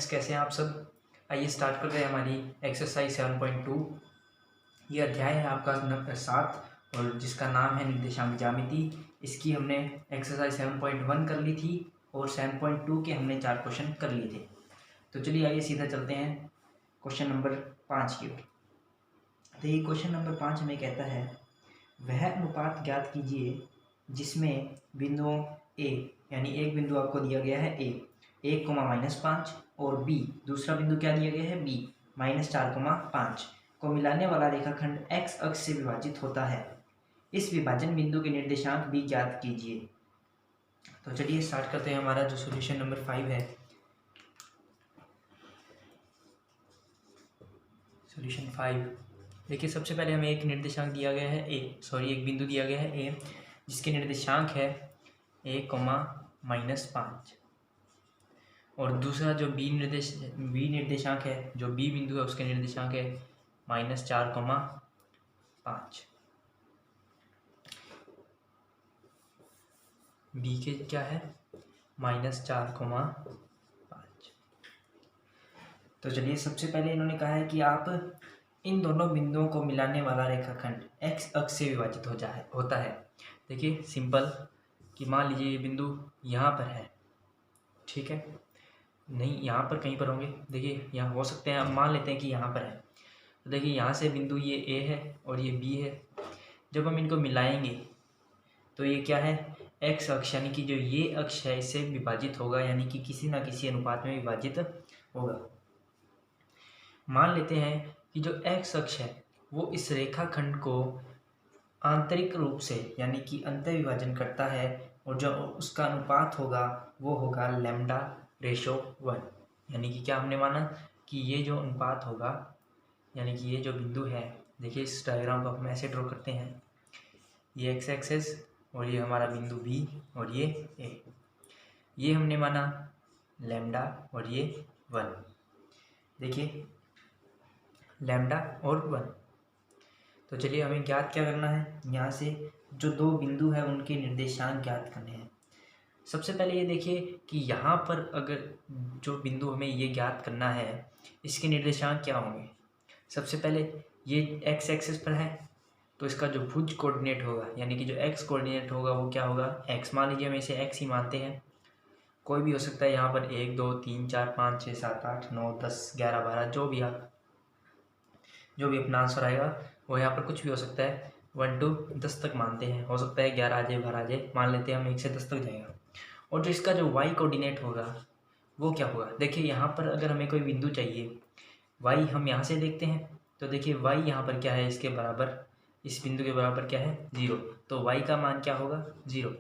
Friends, कैसे हैं आप सब। आइए स्टार्ट करते हैं हमारी एक्सरसाइज 7.2। ये अध्याय है आपका नंबर 7 और जिसका नाम है निर्देशांक ज्यामिति। इसकी हमने एक्सरसाइज 7.1 कर ली थी और 7.2 के हमने 4 क्वेश्चन कर लिए थे। तो चलिए आइए सीधा चलते हैं क्वेश्चन नंबर 5 की ओर। तो ये क्वेश्चन नंबर 5 हमें कहता है, वह अनुपात ज्ञात कीजिए जिसमें बिंदुओं ए, यानी एक बिंदु आपको दिया गया है ए, 1,-5 और बी, दूसरा बिंदु क्या दिया गया है बी, -4,5 को मिलाने वाला रेखाखंड एक्स अक्ष से विभाजित होता है। इस विभाजन बिंदु के निर्देशांक भी ज्ञात कीजिए। तो चलिए स्टार्ट करते हैं। हमारा जो सॉल्यूशन नंबर 5 है, सॉल्यूशन 5, देखिए सबसे पहले हमें एक निर्देशांक दिया गया है एक बिंदु दिया गया है ए, जिसके निर्देशांक है 1,-5 और दूसरा जो बी निर्देशांक है, जो बी बिंदु है उसके निर्देशांक है -4,5। बी के क्या है -4,5। तो चलिए सबसे पहले इन्होंने कहा है कि आप इन दोनों बिंदुओं को मिलाने वाला रेखाखंड एक्स अक्ष से विभाजित होता है। देखिए सिंपल कि मान लीजिए ये बिंदु यहाँ पर है, ठीक है, नहीं यहाँ पर कहीं पर होंगे, देखिए यहाँ हो सकते हैं, अब मान लेते हैं कि यहाँ पर है। तो देखिए यहाँ से बिंदु ये ए है और ये बी है। जब हम इनको मिलाएंगे तो ये क्या है, एक्स अक्ष, यानी कि जो ये अक्ष है इससे विभाजित होगा, यानी कि किसी ना किसी अनुपात में विभाजित होगा। मान लेते हैं कि जो एक्स अक्ष है वो इस रेखाखंड को आंतरिक रूप से, यानी कि अंतर विभाजन करता है, और जो उसका अनुपात होगा वो होगा λ/1। यानी कि क्या हमने माना कि ये जो अनुपात होगा, यानी कि ये जो बिंदु है, देखिए इस डायग्राम को हम ऐसे ड्रॉ करते हैं, ये एक्स एक्सेस और ये हमारा बिंदु बी और ये ए, ये हमने माना लैम्डा और ये 1। देखिए लैम्डा और 1। तो चलिए हमें ज्ञात क्या करना है, यहाँ से जो दो बिंदु है उनके निर्देशांक ज्ञात करने हैं। सबसे पहले ये देखिए कि यहाँ पर अगर जो बिंदु हमें ये ज्ञात करना है इसके निर्देशांक क्या होंगे। सबसे पहले ये एक्स एक्सिस पर है तो इसका जो भुज कोऑर्डिनेट होगा, यानी कि जो एक्स कोऑर्डिनेट होगा वो क्या होगा, एक्स। मान लीजिए हम इसे एक्स ही मानते हैं, कोई भी हो सकता है यहाँ पर 1 2 3 4 5 6 7 8 9 10 11 12 जो भी अपना आंसर आएगा वो यहाँ पर कुछ भी हो सकता है। 1 to 10 तक मानते हैं, हो सकता है 11 आ जाए 12 आ जाए, मान लेते हैं हम 1 से 10 तक जाएगा। और जो इसका जो y कोऑर्डिनेट होगा वो क्या होगा, देखिए यहाँ पर अगर हमें कोई बिंदु चाहिए, y हम यहाँ से देखते हैं तो देखिए y यहाँ पर क्या है, इसके बराबर, इस बिंदु के बराबर क्या है 0, तो y का मान क्या होगा 0।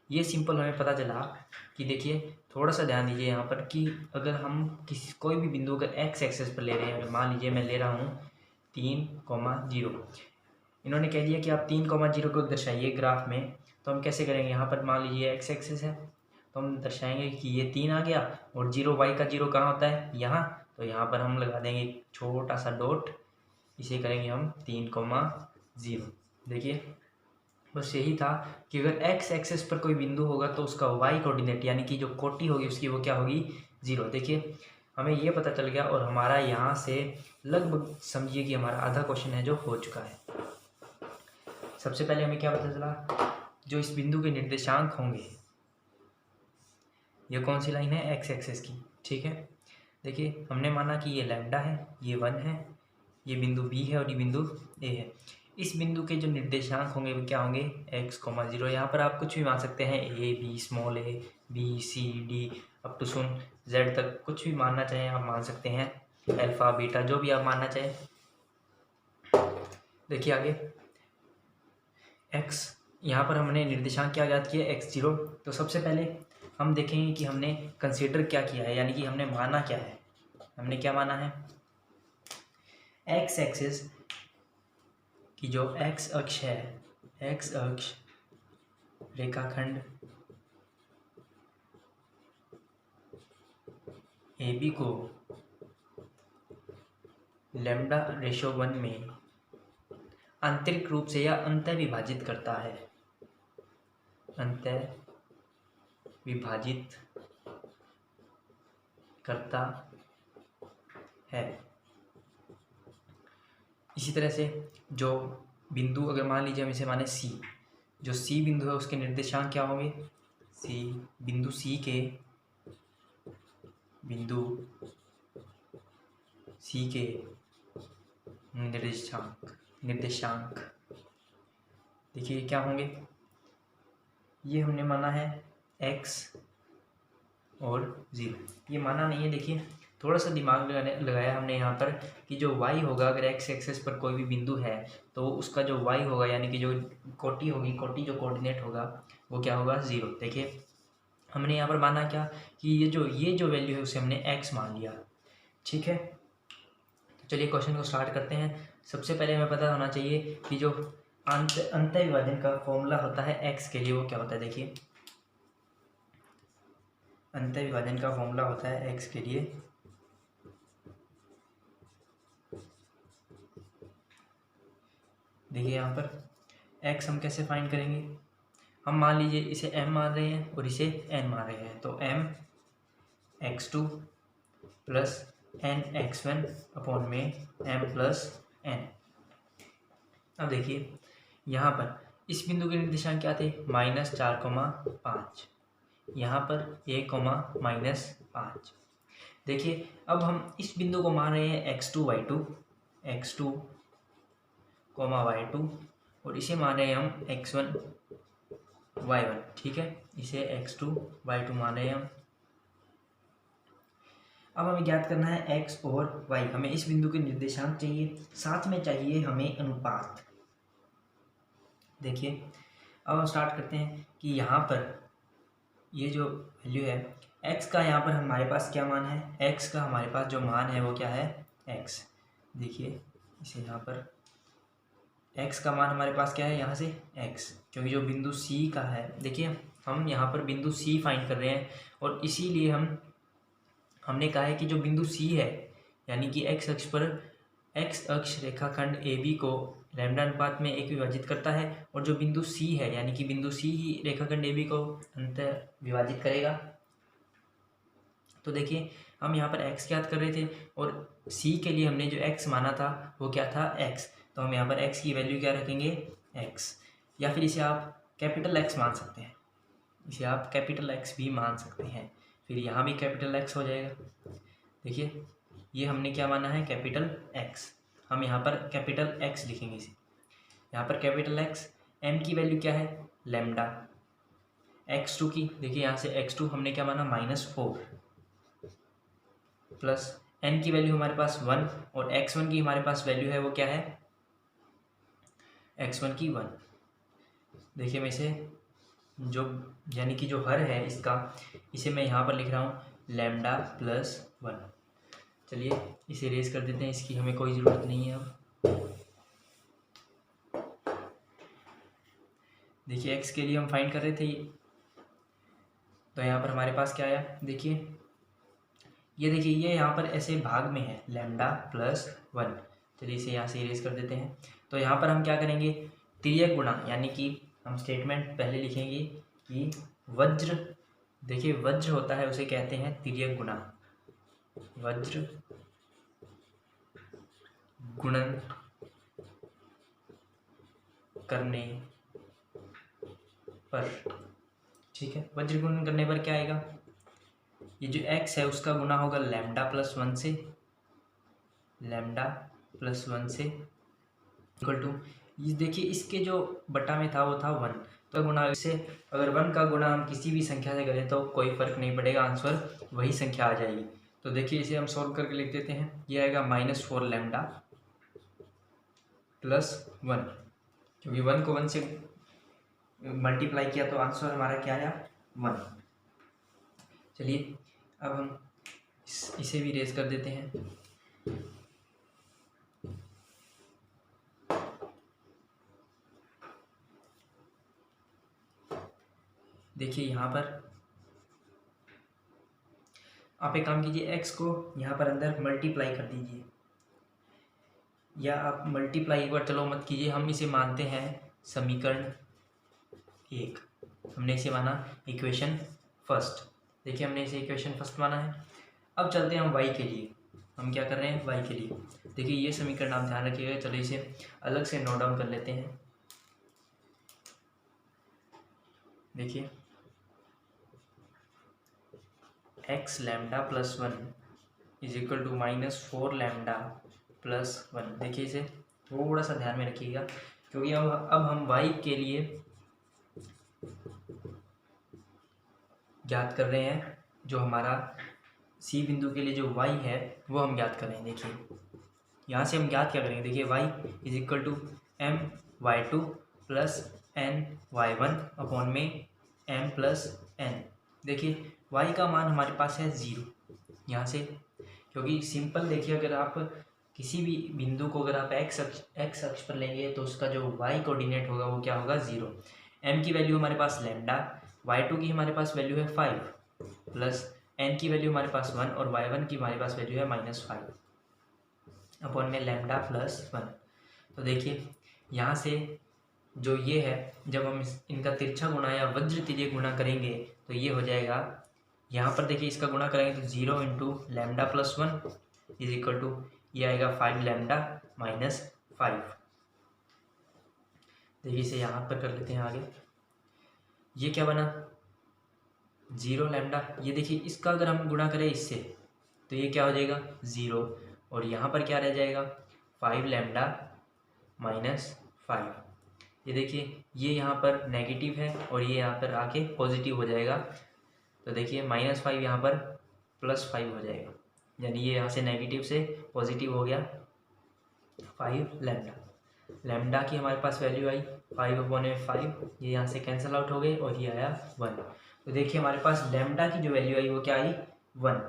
ये सिंपल हमें पता चला कि देखिए थोड़ा सा ध्यान दीजिए यहाँ पर कि अगर हम कोई भी बिंदु अगर एक्स एक्सेस पर ले रहे हैं, मान लीजिए मैं ले रहा हूँ 3,0, इन्होंने कह दिया कि आप 3,0 को दर्शाइए ग्राफ में, तो हम कैसे करेंगे, यहाँ पर मान लीजिए एक्स एक्सिस है तो हम दर्शाएंगे कि ये 3 आ गया और 0, y का 0 कहाँ होता है यहाँ, तो यहाँ पर हम लगा देंगे छोटा सा डॉट, इसे करेंगे हम 3,0। देखिए बस यही था कि अगर एक्स एक्सिस पर कोई बिंदु होगा तो उसका y कोऑर्डिनेट, यानी कि जो कोटि होगी उसकी वो क्या होगी 0। देखिए हमें ये पता चल गया और हमारा यहाँ से लगभग समझिए कि हमारा आधा क्वेश्चन है जो हो चुका है। सबसे पहले हमें क्या पता चला, जो इस बिंदु के निर्देशांक होंगे, ये कौन सी लाइन है एक्स एक्सिस की, ठीक है। देखिए हमने माना कि ये लैम्डा है, ये 1 है, ये बिंदु बी है और ये बिंदु ए है। इस बिंदु के जो निर्देशांक होंगे वो क्या होंगे x,0। यहाँ पर आप कुछ भी मान सकते हैं, A B, small a b c d up to z तक, कुछ भी मानना चाहें आप मान सकते हैं, अल्फा बीटा जो भी आप मानना चाहें। देखिए आगे x, यहाँ पर हमने निर्देशांक क्या ज्ञात किया x0। तो सबसे पहले हम देखेंगे कि हमने कंसीडर क्या किया है, यानी कि हमने माना क्या है। हमने क्या माना है, एक्स एक्सिस कि जो एक्स अक्ष है, एक्स अक्ष रेखाखंड AB को λ/1 में आंतरिक रूप से या अंतर विभाजित करता है, अंतर विभाजित करता है। इसी तरह से जो बिंदु, अगर मान लीजिए हम इसे माने C, जो C बिंदु है उसके निर्देशांक क्या होंगे? बिंदु C के निर्देशांक देखिए क्या होंगे? ये हमने माना है x और 0, ये माना नहीं है। देखिए थोड़ा सा दिमाग लगाया हमने यहाँ पर कि जो y होगा, अगर x एक्सेस पर कोई भी बिंदु है तो उसका जो y होगा, यानी कि जो कोटि होगी, कोटि जो कोऑर्डिनेट होगा वो क्या होगा? 0। देखिए हमने यहाँ पर माना क्या कि ये जो वैल्यू है उसे हमने x मान लिया। ठीक है, तो चलिए क्वेश्चन को स्टार्ट करते हैं। सबसे पहले हमें पता होना चाहिए कि जो अंतः विभाजन का फॉर्मूला होता है x के लिए वो क्या होता है। देखिए अंतः विभाजन का फॉर्मूला होता है x के लिए देखिए यहाँ पर x हम कैसे फाइंड करेंगे? हम मान लीजिए इसे m मान रहे हैं और इसे n मान रहे हैं, तो m x2 plus n x1 upon में m प्लस n। अब देखिए यहाँ पर इस बिंदु के निर्देशांक क्या थे? -4,5, यहाँ पर 1,-5। देखिए अब हम इस बिंदु को मान रहे हैं x2 y2 और इसे मान रहे हैं हम x1 y1। ठीक है, इसे x2 y2 मान रहे हैं हम। अब हमें ज्ञात करना है x और y, हमें इस बिंदु के निर्देशांक चाहिए, साथ में चाहिए हमें अनुपात। देखिए अब हम स्टार्ट करते हैं कि यहाँ पर ये जो वैल्यू है x का, यहाँ पर हमारे पास क्या मान है? x का हमारे पास जो मान है वो क्या है? x। देखिए इसे यहाँ पर x का मान हमारे पास क्या है? यहाँ से x, क्योंकि जो बिंदु C का है, देखिए हम यहाँ पर बिंदु C फाइंड कर रहे हैं और इसीलिए हमने कहा है कि जो बिंदु C है, यानी कि x अक्ष पर x अक्ष रेखाखंड AB को लैम्डा अनुपात में 1 विभाजित करता है, और जो बिंदु C है, यानी कि बिंदु C ही रेखाखंड AB को अंतः विभाजित करेगा। तो देखिए हम यहाँ पर x ज्ञात कर रहे थे और C के लिए हमने जो x माना था वो क्या था? x। तो हम यहाँ पर x की वैल्यू क्या रखेंगे? x, या फिर इसे आप कैपिटल X मान सकते हैं, इसे आप कैपिटल X भी मान सकते हैं, फिर यहाँ भी कैपिटल X हो जाएगा। देखिए ये हमने क्या माना है? Capital X। हम यहाँ पर कैपिटल X लिखेंगे इसे, यहाँ पर कैपिटल X। m की वैल्यू क्या है? लैम्डा। x2 की, देखिए यहाँ से x2 हमने क्या माना? -4 प्लस n की वैल्यू हमारे पास 1 और x1 की हमारे पास वैल्यू है वो क्या है? x1 की 1। देखिए मैं इसे जो, यानी कि जो हर है इसका, इसे मैं यहाँ पर लिख रहा हूँ लैम्डा प्लस 1। चलिए इसे रेज कर देते हैं, इसकी हमें कोई ज़रूरत नहीं है अब। देखिए x के लिए हम फाइंड कर रहे थे, तो यहाँ पर हमारे पास क्या आया? देखिए ये यहाँ पर ऐसे भाग में है लैम्डा प्लस 1। चलिए इसे यहाँ से इरेज कर देते हैं। तो यहाँ पर हम क्या करेंगे? तिर्यक गुणा, यानी कि हम स्टेटमेंट पहले लिखेंगे कि वज्र, देखिए वज्र होता है उसे कहते हैं तिर्यक गुणा, वज्र गुणन करने पर। ठीक है, वज्र गुणन करने पर क्या आएगा? ये जो x है उसका गुना होगा लैम्डा प्लस 1 से, लैम्डा प्लस 1 से इक्वल टू, ये देखिए इसके जो बटा में था वो था 1, तो गुना इससे, अगर 1 का गुना हम किसी भी संख्या से करें तो कोई फर्क नहीं पड़ेगा, आंसर वही संख्या आ जाएगी। तो देखिए इसे हम सॉल्व करके लिख देते हैं, ये आएगा -4 लैम्डा प्लस 1, क्योंकि 1 को 1 से मल्टीप्लाई किया तो आंसर हमारा क्या आया? 1। चलिए अब हम इसे भी रेज कर देते हैं। देखिए यहाँ पर आप एक काम कीजिए, x को यहाँ पर अंदर मल्टीप्लाई कर दीजिए, या आप मल्टीप्लाई एक बार चलो मत कीजिए, हम इसे मानते हैं समीकरण 1, हमने इसे माना इक्वेशन फर्स्ट। देखिए हमने इसे इक्वेशन फर्स्ट माना है। अब चलते हैं हम y के लिए। हम क्या कर रहे हैं, y के लिए। देखिए ये समीकरण आप ध्यान रखिएगा। चलो इसे अलग से नोट डाउन कर लेते हैं। देखिए x lambda plus 1 is equal to -4 lambda plus 1। देखिए इसे थोड़ा सा ध्यान में रखिएगा, क्योंकि अब हम y के लिए ज्ञात कर रहे हैं। जो हमारा C बिंदु के लिए जो y है वो हम ज्ञात कर रहे हैं। देखिए यहाँ से हम ज्ञात क्या करेंगे, देखिए y is equal to my2 plus ny1 upon में m प्लस n। देखिए y का मान हमारे पास है 0 यहाँ से, क्योंकि सिंपल देखिए अगर आप किसी भी बिंदु को अगर आप x अक्ष पर लेंगे तो उसका जो y कोऑर्डिनेट होगा वो क्या होगा, 0। m की वैल्यू हमारे पास लैम्डा, y2 की हमारे पास वैल्यू है 5 प्लस n की वैल्यू हमारे पास 1 और y1 की हमारे पास वैल्यू है -5 अपॉन में लैम्डा प्लस 1। तो देखिए यहाँ से जो ये है, जब हम इनका तिरछा गुणा या वज्र तिर्यक गुणा करेंगे तो ये हो जाएगा, यहाँ पर देखिए इसका गुणा करेंगे तो 0 into lambda plus 1 is equal to ये आएगा 5 लैम्डा माइनस 5। देखिए इसे यहाँ पर कर लेते हैं आगे। ये क्या बना, 0 लैम्डा। ये देखिए इसका अगर हम गुणा करें इससे तो ये क्या हो जाएगा, 0, और यहाँ पर क्या रह जाएगा, 5 लैम्डा माइनस 5। ये देखिए ये यहाँ पर नेगेटिव है और ये यहाँ पर आके पॉजिटिव हो जाएगा। तो देखिए -5 यहाँ पर +5 हो जाएगा, यानी ये यहाँ से नेगेटिव से पॉजिटिव हो गया 5 लैम्डा। लैम्डा की हमारे पास वैल्यू आई 5/5, ये यहाँ से कैंसिल आउट हो गए और ये आया 1। तो देखिए हमारे पास लैम्डा की जो वैल्यू आई वो क्या आई, 1।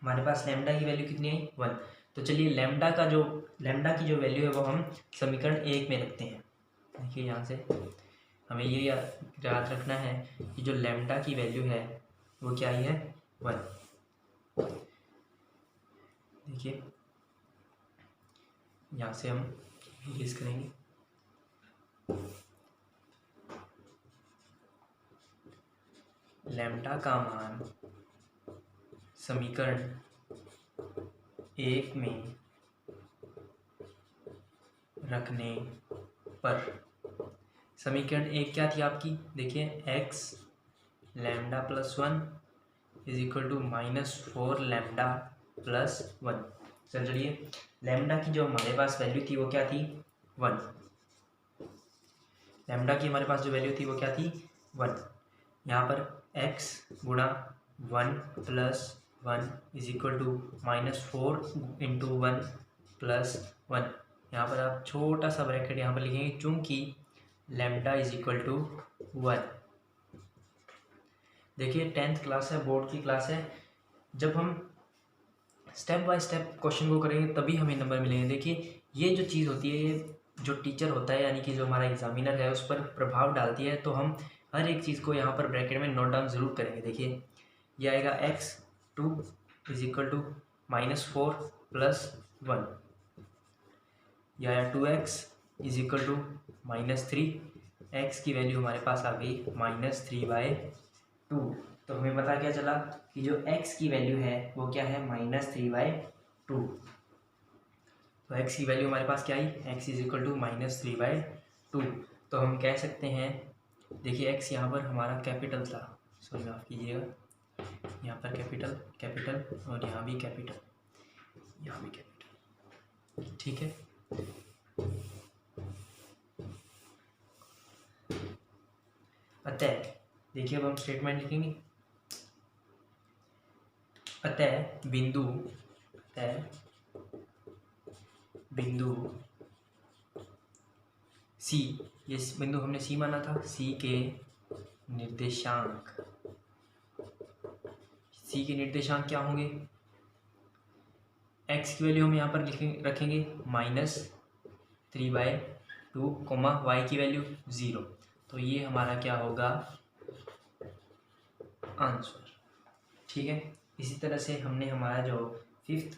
हमारे पास लैम्डा की वैल्यू कितनी आई, 1। तो चलिए लैम्डा की जो वैल्यू है वो हम समीकरण 1 में रखते हैं। देखिए यहाँ से हमें ये याद रखना है कि जो लैम्डा की वैल्यू है वो क्या आई है, 1। देखिए यहाँ से हम इरेज करेंगे। लैम्डा का मान समीकरण 1 में रखने पर, समीकरण 1 क्या थी आपकी, देखिए x lambda plus 1 is equal to -4 lambda plus 1। चलिए लैम्डा की जो हमारे पास वैल्यू थी वो क्या थी, 1। लैम्डा की हमारे पास जो वैल्यू थी वो क्या थी, 1। यहाँ पर x गुणा 1 plus 1 is equal to -4 into 1 plus 1। यहाँ पर आप छोटा सा ब्रैकेट यहाँ पर लिखेंगे, चूंकि लैम्डा इज इक्वल टू 1। देखिए 10th क्लास है, बोर्ड की क्लास है, जब हम स्टेप बाय स्टेप क्वेश्चन को करेंगे तभी हमें नंबर मिलेंगे। देखिए ये जो चीज़ होती है, ये जो टीचर होता है यानी कि जो हमारा एग्जामिनर है उस पर प्रभाव डालती है। तो हम हर एक चीज़ को यहाँ पर ब्रैकेट में नोट डाउन ज़रूर करेंगे। देखिए ये आएगा x2 is equal to -4 plus 1, या 2x is equal to -3। x की वैल्यू हमारे पास आ गई -3/2। तो हमें पता क्या चला कि जो x की वैल्यू है वो क्या है, -3/2। तो x की वैल्यू हमारे पास क्या आई, x इज इक्वल टू -3/2। तो हम कह सकते हैं, देखिए x यहाँ पर हमारा कैपिटल था, सॉरी माफ़ कीजिएगा, यहाँ पर कैपिटल और यहाँ भी कैपिटल, यहाँ भी कैपिटल, ठीक है। अतः देखिए अब हम स्टेटमेंट लिखेंगे। अतः बिंदु C, ये बिंदु हमने C माना था, C के निर्देशांक क्या होंगे, x की वैल्यू हम यहाँ पर रखेंगे -3/2, y की वैल्यू 0। तो ये हमारा क्या होगा, आंसर, ठीक है। इसी तरह से हमने हमारा जो 5th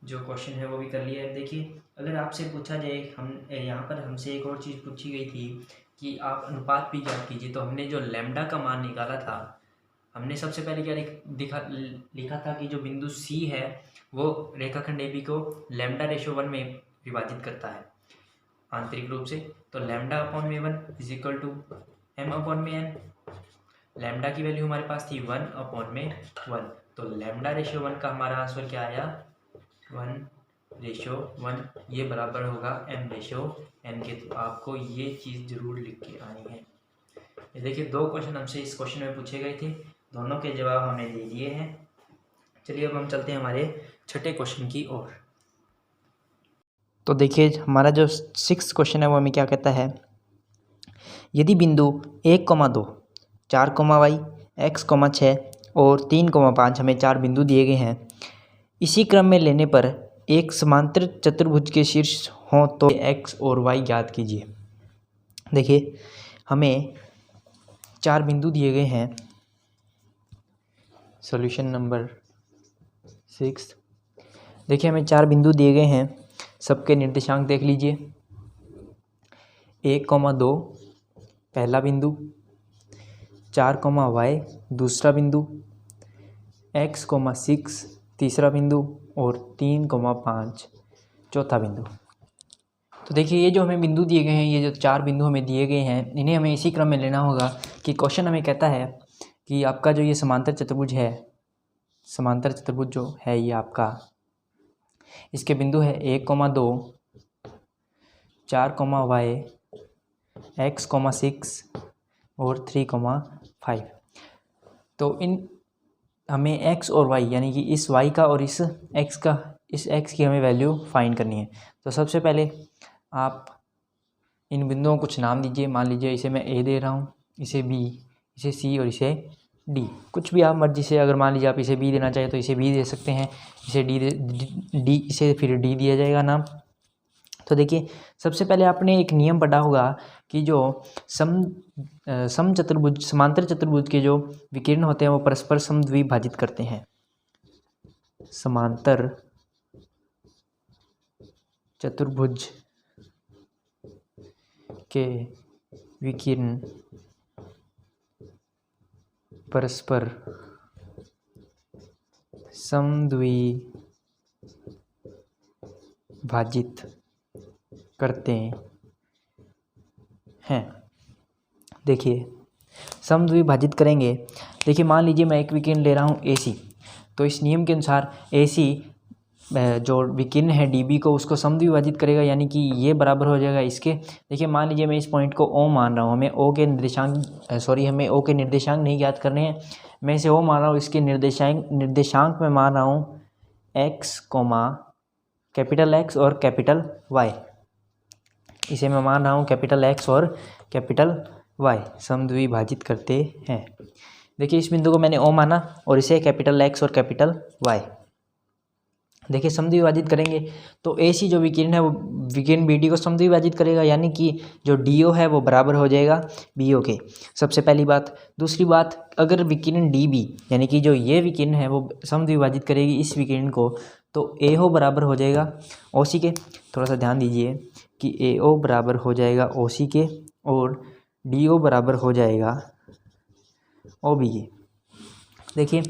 जो क्वेश्चन है वो भी कर लिया है। देखिए अगर आपसे पूछा जाए, हम यहाँ पर हमसे एक और चीज़ पूछी गई थी कि आप अनुपात भी ज्ञात कीजिए, तो हमने जो लैम्डा का मान निकाला था, हमने सबसे पहले क्या लिखा था कि जो बिंदु सी है वो रेखाखंड ए बी को λ/1 में विभाजित करता है आंतरिक रूप से। तो λ/m1 is equal to m/n। Lambda की वैल्यू हमारे पास थी 1/1, तो λ/1 का हमारा आंसर क्या आया 1/1, ये बराबर होगा m/n के। तो आपको ये चीज़ जरूर लिख के आनी है। ये देखिए 2 क्वेश्चन हमसे इस क्वेश्चन में पूछे गए थे, दोनों के जवाब हमने दे दिए हैं। चलिए अब हम चलते हैं हमारे छठे क्वेश्चन की ओर। तो देखिए हमारा जो 6th क्वेश्चन है वो हमें क्या कहता है, यदि बिंदु 1,2, 4,y, x, 6 और 3,5 हमें 4 बिंदु दिए गए हैं, इसी क्रम में लेने पर एक समांतर चतुर्भुज के शीर्ष हों तो x और y ज्ञात कीजिए। देखिए हमें 4 बिंदु दिए गए हैं। Solution number 6। देखिए हमें 4 बिंदु दिए गए हैं, सबके निर्देशांक देख लीजिए। 1,2 पहला बिंदु, 4,y दूसरा बिंदु, x, 6 तीसरा बिंदु और 3,5 चौथा बिंदु। तो देखिए ये जो हमें बिंदु दिए गए हैं, ये जो 4 बिंदु हमें दिए गए हैं, इन्हें हमें इसी क्रम में लेना होगा कि क्वेश्चन हमें कहता है कि आपका जो ये समांतर चतुर्भुज है, समांतर चतुर्भुज जो है ये आपका, इसके बिंदु है 1,2, 4,y, x, 6 और 3,5। तो इन हमें x और y यानी कि इस y का और इस x की हमें वैल्यू फाइंड करनी है। तो सबसे पहले आप इन बिंदुओं को कुछ नाम दीजिए। मान लीजिए इसे मैं a दे रहा हूँ, इसे b, इसे c और इसे d। कुछ भी आप मर्जी से, अगर मान लीजिए आप इसे b देना चाहें तो इसे b दे सकते हैं, इसे d इसे फिर d दिया जाएगा नाम। तो देखिए सबसे पहले आपने एक नियम पढ़ा होगा कि जो समांतर चतुर्भुज के जो विकिरण होते हैं वो परस्पर समद्विभाजित करते हैं। समांतर चतुर्भुज के विकिरण परस्पर समद्विभाजित करते हैं। देखिए समद्विभाजित करेंगे। देखिए मान लीजिए मैं एक विकिरण ले रहा हूँ AC, तो इस नियम के अनुसार AC जो विकिरण है DB को उसको समद्विभाजित करेगा, यानी कि ये बराबर हो जाएगा इसके। देखिए मान लीजिए मैं इस पॉइंट को O मान रहा हूँ, हमें O के निर्देशांक नहीं ज्ञात करने हैं, मैं इसे O मान रहा हूँ। इसके निर्देशांक में मान रहा हूँ x, कैपिटल X और कैपिटल Y। इसे मैं मान रहा हूँ कैपिटल X और कैपिटल Y समद्विभाजित करते हैं। देखिए इस बिंदु को मैंने O माना और इसे कैपिटल X और कैपिटल Y। देखिए समद्विभाजित करेंगे तो AC जो विकिरण है वो विकिरण BD को समद्विभाजित करेगा, यानी कि जो DO है वो बराबर हो जाएगा BO के। सबसे पहली बात। दूसरी बात, अगर विकिरण DB यानी कि जो ये विकिरण है वो समद्विभाजित करेगी इस विकिरण को, तो AO बराबर हो जाएगा OC के। थोड़ा सा ध्यान दीजिए कि AO बराबर हो जाएगा OC के और DO बराबर हो जाएगा OB के। देखिए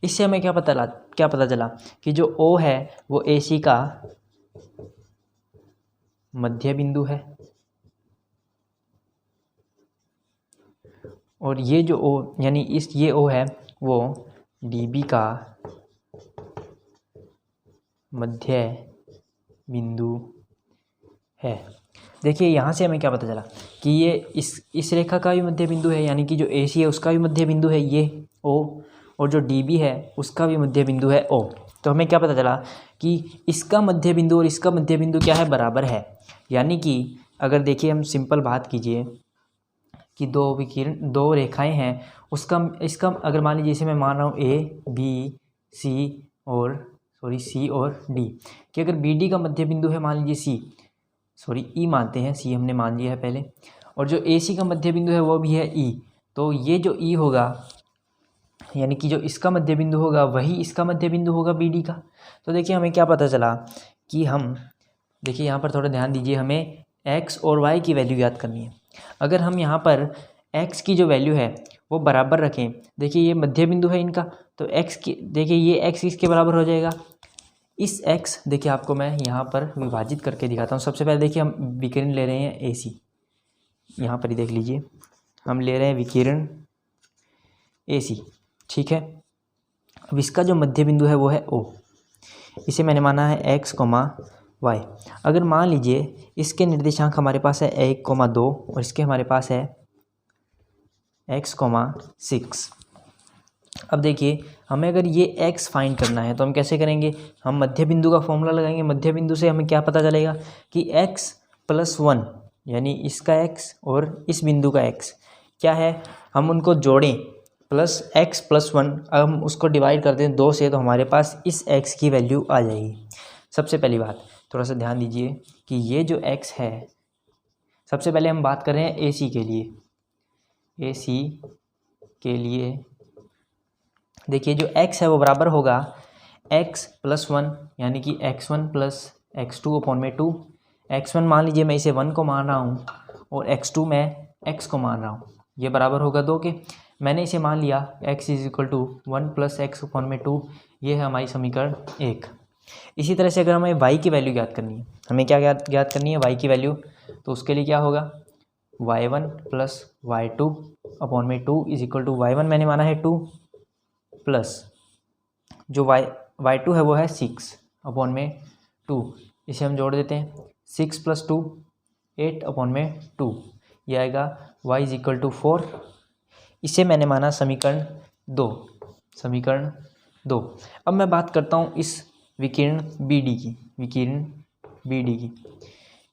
इससे हमें क्या पता चला कि जो O है वो AC का मध्य बिंदु है और ये जो O यानी ये O है वो DB का मध्य बिंदु है। देखिए यहाँ से हमें क्या पता चला कि ये इस रेखा का भी मध्य बिंदु है, यानी कि जो AC है उसका भी मध्य बिंदु है ये O, और जो DB है उसका भी मध्य बिंदु है O। तो हमें क्या पता चला कि इसका मध्य बिंदु और इसका मध्य बिंदु क्या है, बराबर है। यानी कि अगर देखिए हम सिंपल बात कीजिए कि दो रेखाएं हैं, इसका अगर मान लीजिए इसे मैं मान रहा हूँ C और D, कि अगर BD का मध्य बिंदु है मान लीजिए E मानते हैं, C हमने मान लिया है पहले, और जो AC का मध्य बिंदु है वो भी है E, तो ये जो E होगा यानी कि जो इसका मध्य बिंदु होगा वही इसका मध्य बिंदु होगा BD का। तो देखिए हमें क्या पता चला कि देखिए यहाँ पर थोड़ा ध्यान दीजिए, हमें X और Y की वैल्यू याद करनी है। अगर हम यहाँ पर X की जो वैल्यू है वो बराबर रखें। देखिए ये मध्य बिंदु है इनका, तो x की देखिए ये x इसके बराबर हो जाएगा। इस x देखिए आपको मैं यहाँ पर विभाजित करके दिखाता हूँ। सबसे पहले देखिए हम विकिरण ले रहे हैं AC, यहाँ पर ही देख लीजिए हम ले रहे हैं विकिरण AC, ठीक है। अब इसका जो मध्य बिंदु है वो है O, इसे मैंने माना है x, y। अगर मान लीजिए इसके निर्देशांक हमारे पास है 1, 2 और इसके हमारे पास है x, 6। अब देखिए हमें अगर ये x फाइंड करना है तो हम कैसे करेंगे, हम मध्य बिंदु का फॉर्मूला लगाएंगे। मध्य बिंदु से हमें क्या पता चलेगा कि x + 1 यानी इसका x और इस बिंदु का x क्या है, हम उनको जोड़ें प्लस x + 1, अब हम उसको डिवाइड कर दें 2 से तो हमारे पास इस x की वैल्यू आ जाएगी। सबसे पहली बात थोड़ा सा ध्यान दीजिए कि ये जो x है, सबसे पहले हम बात कर रहे हैं AC के लिए। AC के लिए देखिए जो x है वो बराबर होगा x + 1 यानी कि x1 + x2/2। x1 मान लीजिए मैं इसे 1 को मान रहा हूँ और x2 मैं x को मान रहा हूँ, ये बराबर होगा 2 के। मैंने इसे मान लिया x = 1 + x/2, ये है हमारी समीकरण 1। इसी तरह से अगर हमें y की वैल्यू ज्ञात करनी है, हमें क्या ज्ञात करनी है y की वैल्यू, तो उसके लिए क्या होगा y1 + y2/2 = y1 मैंने माना है 2 प्लस जो y2 है वो है 6/2, इसे हम जोड़ देते हैं 6 + 2 8/2, ये आएगा y = 4। इसे मैंने माना समीकरण 2। अब मैं बात करता हूँ इस विकिरण BD की।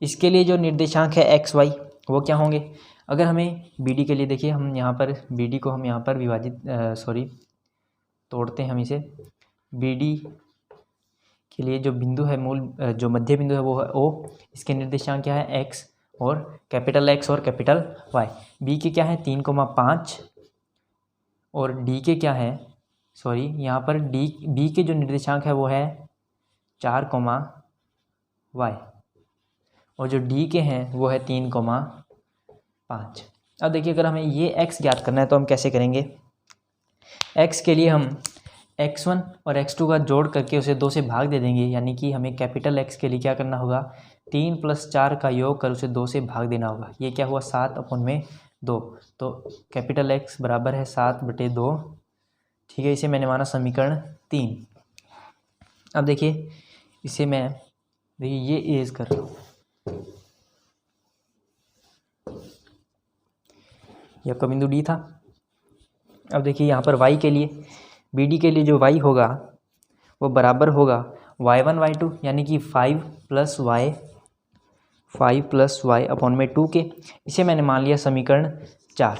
इसके लिए जो निर्देशांक है x, y वो क्या होंगे। अगर हमें BD के लिए देखिए हम यहाँ पर BD को हम यहाँ पर तोड़ते हैं हम इसे। BD के लिए जो बिंदु है जो मध्य बिंदु है वो है O, इसके निर्देशांक क्या है x और कैपिटल X और कैपिटल Y। B के क्या है 3,5 और D के क्या है यहाँ पर B के जो निर्देशांक है वो है 4,y और जो D के हैं वो है 3,5। अब देखिए अगर हमें ये x ज्ञात करना है तो हम कैसे करेंगे। x के लिए हम x1 और x2 का जोड़ करके उसे 2 से भाग दे देंगे, यानी कि हमें कैपिटल X के लिए क्या करना होगा 3 + 4 का योग कर उसे 2 से भाग देना होगा। ये क्या हुआ 7/2, तो कैपिटल X बराबर है 7/2, ठीक है। इसे मैंने माना समीकरण 3। अब देखिए इसे मैं ये इरेज कर रहा हूँ, यह आपका बिंदु D था। अब देखिए यहाँ पर y के लिए BD के लिए जो y होगा वो बराबर होगा y1 y2 यानी कि 5 + y/2 के। इसे मैंने मान लिया समीकरण 4।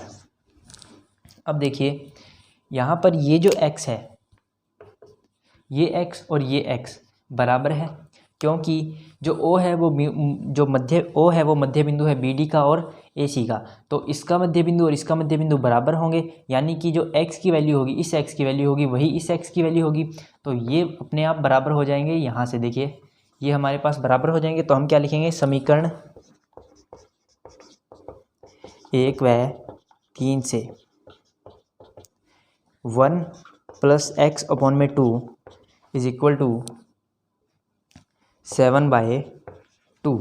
अब देखिए यहाँ पर ये जो x है, ये x और ये x बराबर है, क्योंकि जो O है वो मध्य बिंदु है BD का और AC का, तो इसका मध्य बिंदु और इसका मध्य बिंदु बराबर होंगे, यानी कि जो x की वैल्यू होगी इस x की वैल्यू होगी वही इस x की वैल्यू होगी, तो ये अपने आप बराबर हो जाएंगे। यहाँ से देखिए ये हमारे पास बराबर हो जाएंगे, तो हम क्या लिखेंगे समीकरण 1 व 3 से 1 + x/2 = 7/2।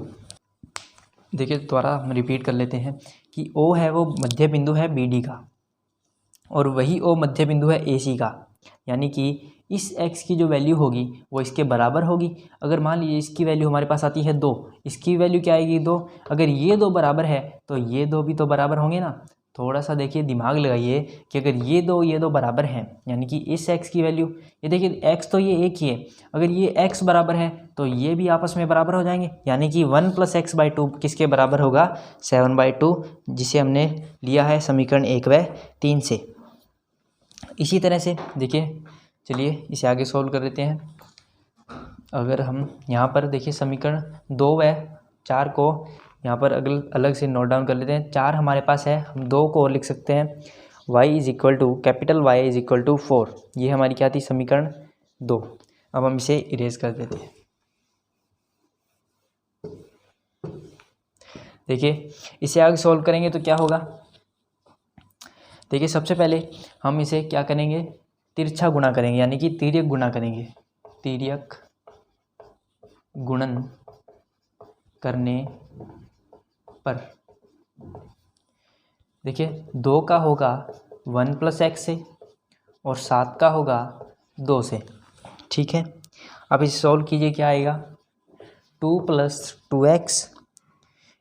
देखिए दोबारा हम रिपीट कर लेते हैं कि O है वो मध्य बिंदु है BD का और वही O मध्य बिंदु है AC का, यानी कि इस x की जो वैल्यू होगी वो इसके बराबर होगी। अगर मान लीजिए इसकी वैल्यू हमारे पास आती है 2, इसकी वैल्यू क्या आएगी 2। अगर ये 2 बराबर है तो ये 2 भी तो बराबर होंगे ना। थोड़ा सा देखिए दिमाग लगाइए कि अगर ये दो बराबर हैं, यानी कि इस x की वैल्यू, ये देखिए x तो ये एक ही है, अगर ये x बराबर है तो ये भी आपस में बराबर हो जाएंगे, यानी कि 1 + x/2 किसके बराबर होगा 7/2, जिसे हमने लिया है समीकरण 1 व 3 से। इसी तरह से देखिए चलिए इसे आगे सोल्व कर देते हैं। अगर हम यहाँ पर देखिए समीकरण 2 व 4 को यहाँ पर अलग से नोट डाउन कर लेते हैं। 4 हमारे पास है, हम 2 को और लिख सकते हैं कैपिटल Y = 4, ये हमारी क्या थी समीकरण 2। अब हम इसे इरेज कर देते हैं। देखिए इसे आगे सॉल्व करेंगे तो क्या होगा, देखिए सबसे पहले हम इसे क्या करेंगे, तिरछा गुणा करेंगे, यानी कि तिर्यक गुणा करेंगे। तिर्यक गुणन करने पर देखिए 2 का होगा 1 + x से और 7 का होगा 2 से। ठीक है, अब इसे सॉल्व कीजिए, क्या आएगा, 2 + 2x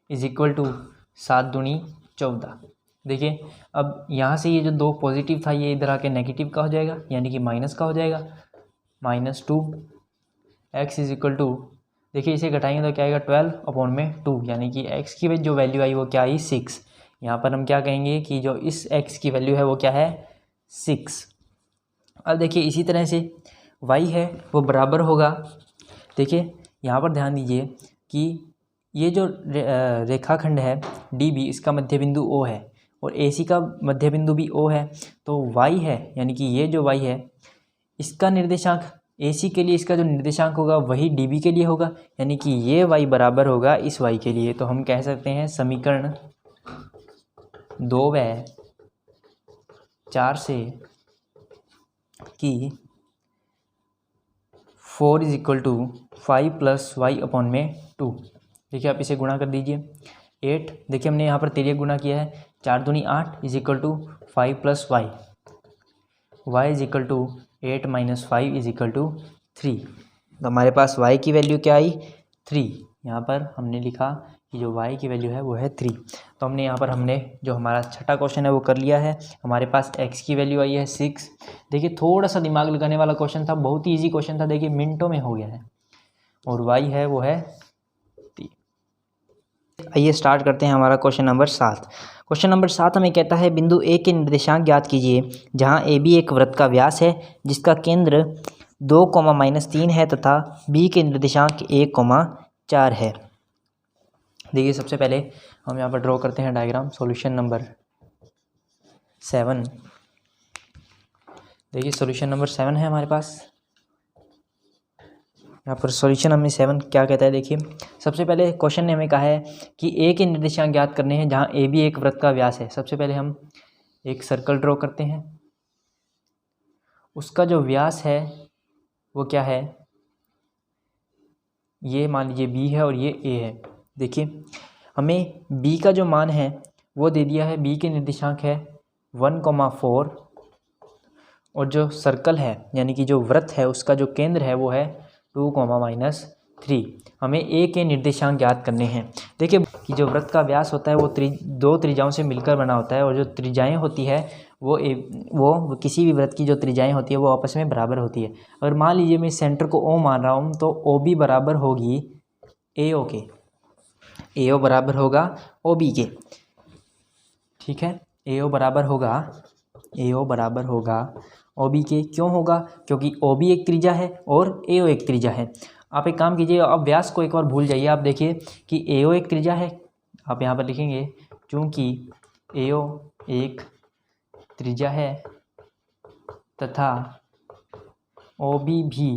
= 7 दूनी 14। देखिए अब यहाँ से ये जो 2 पॉजिटिव था ये इधर आके नेगेटिव का हो जाएगा, यानी कि माइनस का हो जाएगा। -2x देखिए इसे घटाएंगे तो क्या आएगा, 12/2, यानी कि x की जो वैल्यू आई वो क्या आई, 6। यहाँ पर हम क्या कहेंगे कि जो इस x की वैल्यू है वो क्या है, 6। अब देखिए इसी तरह से y है वो बराबर होगा, देखिए यहाँ पर ध्यान दीजिए कि ये जो रेखाखंड है DB, इसका मध्य बिंदु O है और AC का मध्य बिंदु भी O है। तो y है, यानी कि ये जो y है इसका निर्देशांक AC के लिए इसका जो निर्देशांक होगा वही DB के लिए होगा, यानी कि ये y बराबर होगा इस y के लिए। तो हम कह सकते हैं समीकरण 2 व 4 से कि 4 = 5 + y/2। देखिए आप इसे गुणा कर दीजिए, 8। देखिए हमने यहाँ पर तिर्यक गुणा किया है, 4 दूनी 8 = 5 + y, y = 8 - 5 = 3। तो हमारे पास y की वैल्यू क्या आई, 3। यहाँ पर हमने लिखा कि जो y की वैल्यू है वो है 3। तो हमने जो हमारा छठा क्वेश्चन है वो कर लिया है। हमारे पास x की वैल्यू आई है 6। देखिए थोड़ा सा दिमाग लगाने वाला क्वेश्चन था, बहुत ही ईजी क्वेश्चन था, देखिए मिनटों में हो गया है। और y है वो है 3। आइए स्टार्ट करते हैं हमारा क्वेश्चन नंबर 7। क्वेश्चन नंबर 7 हमें कहता है बिंदु A के निर्देशांक ज्ञात कीजिए, जहां AB एक वृत्त का व्यास है जिसका केंद्र 2, -3 है तथा B के निर्देशांक 1, 4 है। देखिए सबसे पहले हम यहाँ पर ड्रॉ करते हैं डायग्राम। सॉल्यूशन नंबर 7, देखिए सॉल्यूशन नंबर 7 है हमारे पास। यहाँ पर सॉल्यूशन हमें 7 क्या कहता है, देखिए सबसे पहले क्वेश्चन ने हमें कहा है कि A के निर्देशांक ज्ञात करने हैं जहाँ AB एक वृत्त का व्यास है। सबसे पहले हम एक सर्कल ड्रॉ करते हैं, उसका जो व्यास है वो क्या है, ये मान लीजिए B है और ये A है। देखिए हमें B का जो मान है वो दे दिया है, B के निर्देशांक है 1, 4 और जो सर्कल है यानी कि जो वृत्त है उसका जो केंद्र है वो है 2, -3। हमें A के निर्देशांक ज्ञात करने हैं। देखिए कि जो वृत्त का व्यास होता है वो दो त्रिज्याओं से मिलकर बना होता है और जो त्रिज्याएं होती है वो किसी भी वृत्त की जो त्रिज्याएं होती है वो आपस में बराबर होती है। अगर मान लीजिए मैं सेंटर को O मान रहा हूँ तो OB बराबर होगी AO के, AO बराबर होगा OB के। ठीक है, AO बराबर होगा OB के। क्यों होगा, क्योंकि OB एक त्रिज्या है और AO एक त्रिज्या है। आप एक काम कीजिए, अब व्यास को एक बार भूल जाइए। आप देखिए कि AO एक त्रिज्या है, आप यहाँ पर लिखेंगे चूँकि AO एक त्रिज्या है तथा OB भी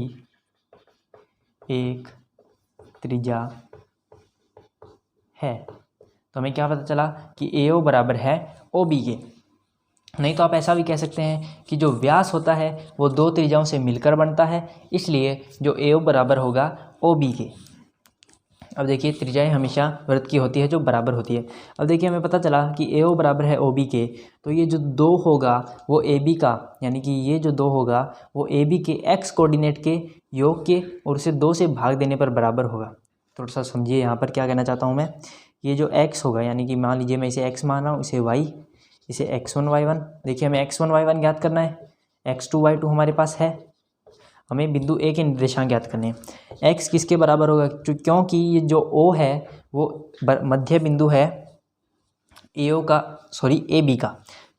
एक त्रिज्या है, तो हमें क्या पता चला कि AO बराबर है OB के। नहीं तो आप ऐसा भी कह सकते हैं कि जो व्यास होता है वो दो त्रिज्याओं से मिलकर बनता है, इसलिए जो AO बराबर होगा OB के। अब देखिए त्रिज्याएं हमेशा वृत्त की होती है जो बराबर होती है। अब देखिए हमें पता चला कि AO बराबर है OB के, तो ये जो 2 होगा वो AB का, यानी कि ये जो 2 होगा वो AB के x कोऑर्डिनेट के योग के और उसे 2 से भाग देने पर बराबर होगा। थोड़ा सा समझिए यहाँ पर क्या कहना चाहता हूँ मैं। ये जो x होगा, यानी कि मान लीजिए मैं इसे x मान रहा हूँ, इसे y, इसे x1 y1। देखिए हमें x1 y1 ज्ञात करना है, x2 y2 हमारे पास है। हमें बिंदु A के निर्देशांक ज्ञात करने हैं। x किसके बराबर होगा, क्योंकि ये जो O है वो मध्य बिंदु है AB का।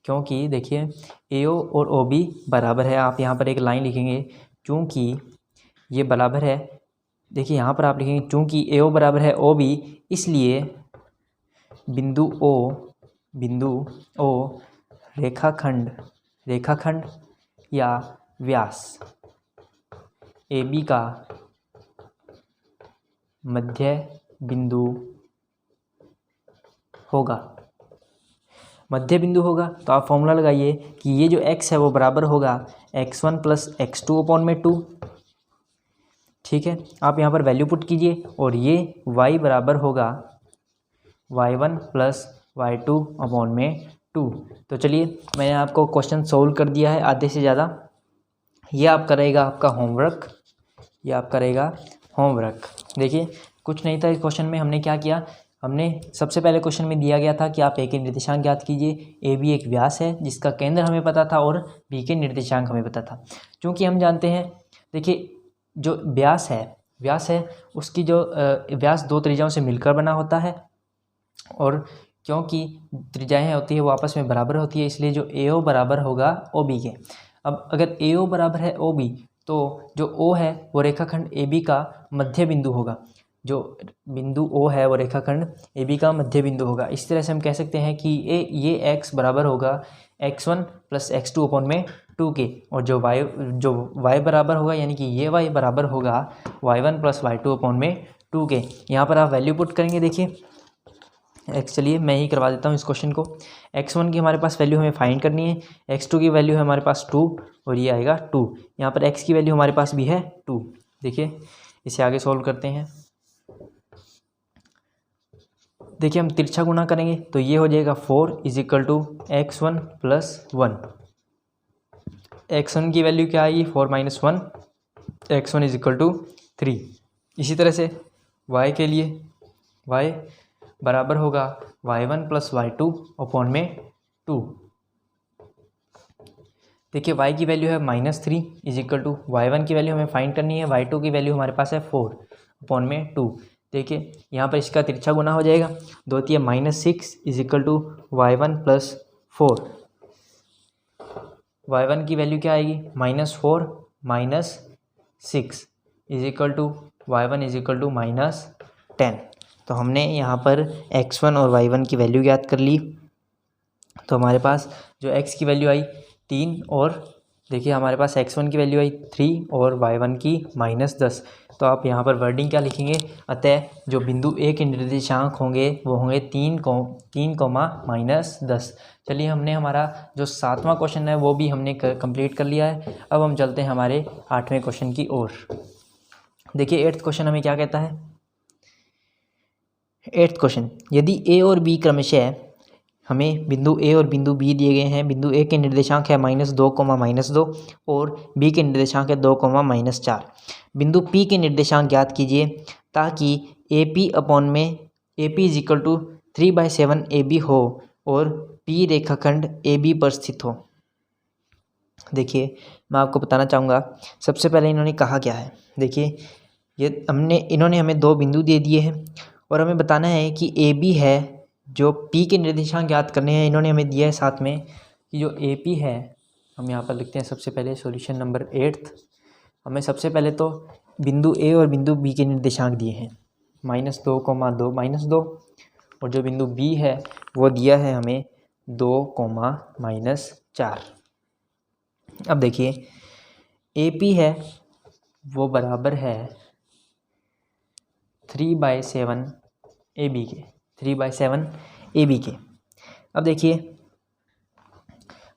क्योंकि देखिए AO और OB बराबर है, आप यहाँ पर एक लाइन लिखेंगे चूँकि ये बराबर है। देखिए यहाँ पर आप लिखेंगे चूँकि AO बराबर है OB, इसलिए बिंदु O रेखाखंड या व्यास AB का मध्य बिंदु होगा। मध्य बिंदु होगा तो आप फॉर्मूला लगाइए कि ये जो x है वो बराबर होगा x1 प्लस x2 अपॉन में 2। ठीक है, आप यहाँ पर वैल्यू पुट कीजिए और ये y बराबर होगा y1 प्लस y2 अपॉन में 2। तो चलिए मैंने आपको क्वेश्चन सोल्व कर दिया है आधे से ज़्यादा। ये आप करेगा आपका होमवर्क, ये आप करेगा होमवर्क। देखिए कुछ नहीं था इस क्वेश्चन में, हमने क्या किया, हमने सबसे पहले क्वेश्चन में दिया गया था कि आप ए के निर्देशांक ज्ञात कीजिए। ए बी एक व्यास है जिसका केंद्र हमें पता था और बी के निर्देशांक हमें पता था। क्योंकि हम जानते हैं, देखिए जो व्यास है उसकी जो व्यास दो त्रिज्याओं से मिलकर बना होता है, और क्योंकि त्रिज्याएँ होती है वो आपस में बराबर होती है, इसलिए जो ए ओ बराबर होगा ओ बी के। अब अगर ए ओ बराबर है ओ बी तो जो ओ है वो रेखाखंड ए बी का मध्य बिंदु होगा। जो बिंदु ओ है वो रेखाखंड ए बी का मध्य बिंदु होगा। इस तरह से हम कह सकते हैं कि ये एक्स बराबर होगा x1 प्लस x2 अपॉन में 2 के, और जो y बराबर होगा यानी कि ये y बराबर होगा y1 प्लस y2 अपॉन में 2 के। यहाँ पर आप वैल्यू पुट करेंगे। देखिए एक्स, चलिए मैं ही करवा देता हूँ इस क्वेश्चन को। x1 की हमारे पास वैल्यू हमें फाइंड करनी है, x2 की वैल्यू है हमारे पास 2 और ये आएगा 2। यहाँ पर x की वैल्यू हमारे पास भी है 2। देखिए इसे आगे सॉल्व करते हैं। देखिए हम तिरछा गुणा करेंगे तो ये हो जाएगा 4 is equal to x1 plus 1। x1 की वैल्यू क्या आएगी 4 minus 1, x1 is equal to 3। इसी तरह से y के लिए y बराबर होगा y1 प्लस y2 अपॉन में 2। देखिए y की वैल्यू है -3 इज इक्वल टू y1 की वैल्यू हमें फाइंड करनी है, y2 की वैल्यू हमारे पास है 4 अपॉन में 2। देखिए यहाँ पर इसका तिरछा गुना हो जाएगा, 2 × 6 is equal to y1 plus 4। y1 की वैल्यू क्या आएगी -4 minus 6 is equal to y1 is equal to -10। तो हमने यहाँ पर x1 और y1 की वैल्यू ज्ञात कर ली। तो हमारे पास जो x की वैल्यू आई 3, और देखिए हमारे पास x1 की वैल्यू आई 3 और y1 की -10। तो आप यहाँ पर वर्डिंग क्या लिखेंगे, अतः जो बिंदु A के निर्देशांक होंगे वो होंगे 3, -10। चलिए हमने हमारा जो 7वां क्वेश्चन है वो भी हमने कंप्लीट कर लिया है। अब हम चलते हैं हमारे 8वें क्वेश्चन की ओर। देखिए 8th क्वेश्चन हमें क्या कहता है। 8th क्वेश्चन, यदि A और B क्रमशः, हमें बिंदु A और बिंदु B दिए गए हैं। बिंदु A के निर्देशांक है -2, -2 और B के निर्देशांक है 2, -4। बिंदु P के निर्देशांक ज्ञात कीजिए ताकि AP अपॉन में AP is equal to 3/7 AB हो और P रेखाखंड AB पर स्थित हो। देखिए मैं आपको बताना चाहूँगा, सबसे पहले इन्होंने कहा क्या है। देखिए इन्होंने हमें 2 बिंदु दे दिए हैं और हमें बताना है कि AB है, जो P के निर्देशांक ज्ञात करने हैं। इन्होंने हमें दिया है साथ में कि जो AP है, हम यहाँ पर लिखते हैं सबसे पहले सॉल्यूशन नंबर 8th। हमें सबसे पहले तो बिंदु A और बिंदु B के निर्देशांक दिए हैं -2, -2 और जो बिंदु B है वो दिया है हमें 2, -4। अब देखिए AP है वो बराबर है 3/7 AB के, 3/7 AB के। अब देखिए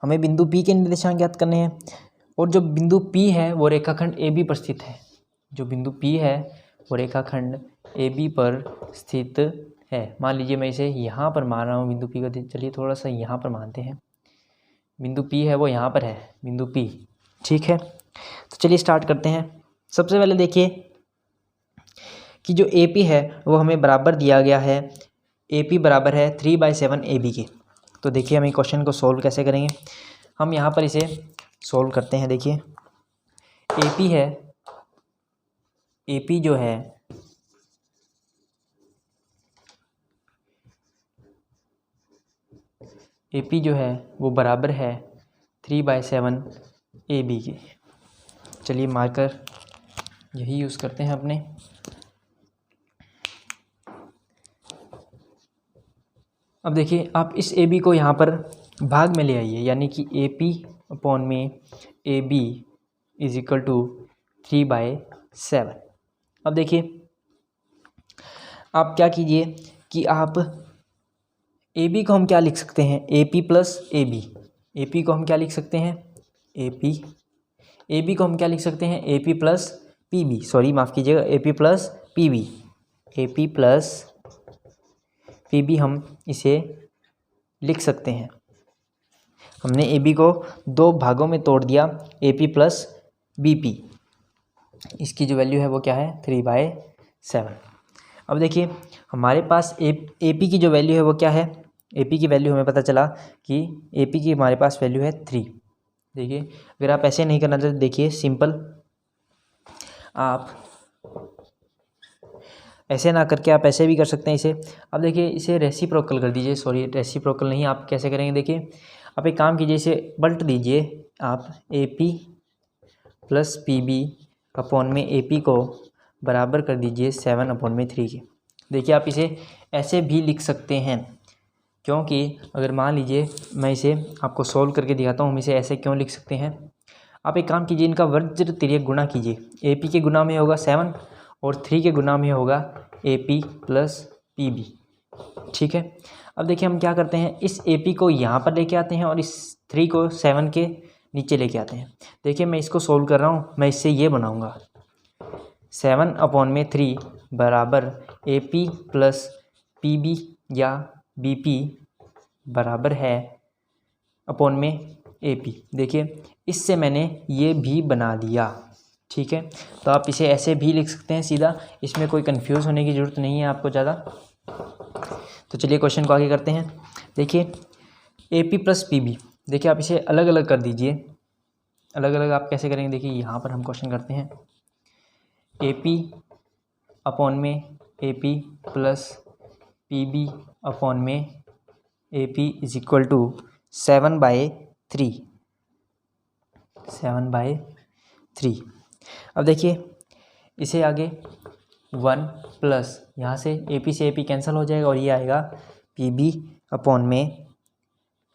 हमें बिंदु P के निर्देशांक ज्ञात करने हैं और जो बिंदु P है वो रेखाखंड AB पर स्थित है। जो बिंदु P है वो रेखाखंड AB पर स्थित है। मान लीजिए मैं इसे यहाँ पर मान रहा हूँ बिंदु P का। चलिए थोड़ा सा यहाँ पर मानते हैं, बिंदु P है वो यहाँ पर है, बिंदु P, ठीक है। तो चलिए स्टार्ट करते हैं। सबसे पहले देखिए कि जो AP है वो हमें बराबर दिया गया है, AP बराबर है 3/7 AB के। तो देखिए हम क्वेश्चन को सोल्व कैसे करेंगे, हम यहाँ पर इसे सोल्व करते हैं। देखिए AP है, AP जो है AP जो है वो बराबर है 3/7 AB के। चलिए मार्कर यही यूज़ करते हैं अपने। अब देखिए आप इस AB को यहाँ पर भाग में ले आइए, यानी कि AP अपॉन में AB इज इक्वल टू 3/7। अब देखिए आप क्या कीजिए कि आप ए बी को हम क्या लिख सकते हैं, A P plus A B. A P को हम क्या लिख सकते हैं, ए बी को हम क्या लिख सकते हैं, A P plus P B, sorry माफ़ कीजिएगा, A P plus P B. A P plus P B हम इसे लिख सकते हैं। हमने ए बी को दो भागों में तोड़ दिया, A P plus B P. इसकी जो वैल्यू है वो क्या है, 3/7। अब देखिए हमारे पास ए पी की जो वैल्यू है वो क्या है, ए पी की वैल्यू हमें पता चला कि ए पी की हमारे पास वैल्यू है 3। देखिए अगर आप ऐसे नहीं करना चाहते, देखिए सिंपल, आप ऐसे ना करके आप ऐसे भी कर सकते हैं इसे। अब देखिए इसे रेसिप्रोकल कर दीजिए, सॉरी रेसिप्रोकल नहीं, आप कैसे करेंगे, देखिए आप एक काम कीजिए, इसे पलट दीजिए आप, A P plus P B upon में ए पी को बराबर कर दीजिए 7/3 के। देखिए आप इसे ऐसे भी लिख सकते हैं, क्योंकि अगर मान लीजिए मैं इसे आपको सोल्व करके दिखाता हूँ, हम इसे ऐसे क्यों लिख सकते हैं। आप एक काम कीजिए, इनका वज्र तिर्यक गुणा कीजिए। ए पी के गुणा में होगा 7 और 3 के गुणा में होगा A P plus P B. ठीक है, अब देखिए हम क्या करते हैं, इस ए पी को यहाँ पर लेके आते हैं और इस 3 को 7 के नीचे लेके आते हैं। देखिए मैं इसको सोल्व कर रहा हूँ, मैं इससे ये बनाऊँगा 7/3 बराबर A P plus P B या बी पी बराबर है अपॉन में ए पी। देखिए इससे मैंने ये भी बना दिया। ठीक है, तो आप इसे ऐसे भी लिख सकते हैं सीधा, इसमें कोई कंफ्यूज होने की ज़रूरत नहीं है आपको ज़्यादा। तो चलिए क्वेश्चन को आगे करते हैं। देखिए A P plus P B, देखिए आप इसे अलग अलग कर दीजिए। अलग अलग आप कैसे करेंगे, देखिए यहाँ पर हम क्वेश्चन करते हैं, ए पी अपॉन में A P plus P B upon में A P is equal to 7/3। अब देखिए इसे आगे 1 प्लस यहाँ से ए पी कैंसिल हो जाएगा और ये आएगा पी बी अपॉन में,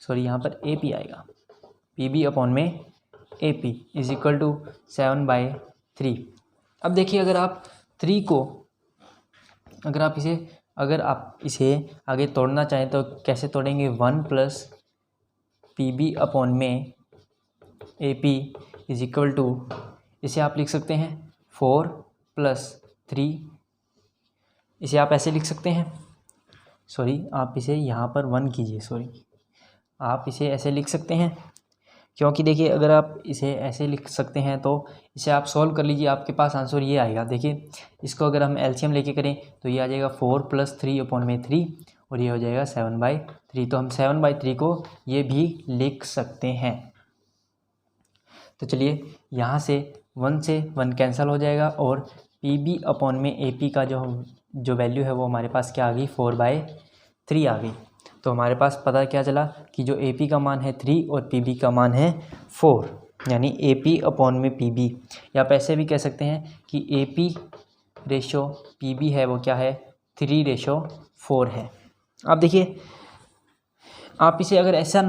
सॉरी यहाँ पर ए पी आएगा, पी बी अपॉन में A P is equal to 7/3। अब देखिए अगर आप 3 को, अगर आप इसे आगे तोड़ना चाहें तो कैसे तोड़ेंगे, 1 प्लस पी बी अपॉन में A P is equal to, इसे आप लिख सकते हैं 4 + 3। इसे आप ऐसे लिख सकते हैं, सॉरी आप इसे यहाँ पर 1 कीजिए, सॉरी आप इसे ऐसे लिख सकते हैं, क्योंकि देखिए अगर आप इसे ऐसे लिख सकते हैं तो इसे आप सॉल्व कर लीजिए, आपके पास आंसर ये आएगा। देखिए इसको अगर हम एलसीएम लेके करें तो ये आ जाएगा 4 + 3/3 और ये हो जाएगा 7/3। तो हम 7/3 को ये भी लिख सकते हैं। तो चलिए यहाँ से 1 से 1 कैंसिल हो जाएगा और पी बी अपॉन में ए पी का जो वैल्यू है वो हमारे पास क्या आ गई, 4/3 आ गई। तो हमारे पास पता क्या चला कि जो ए पी का मान है 3 और पी बी का मान है 4, यानी ए पी अपॉन में पी बी, या आप ऐसे भी कह सकते हैं कि A P ratio P B है वो क्या है, 3/4 है। अब देखिए आप इसे अगर ऐसे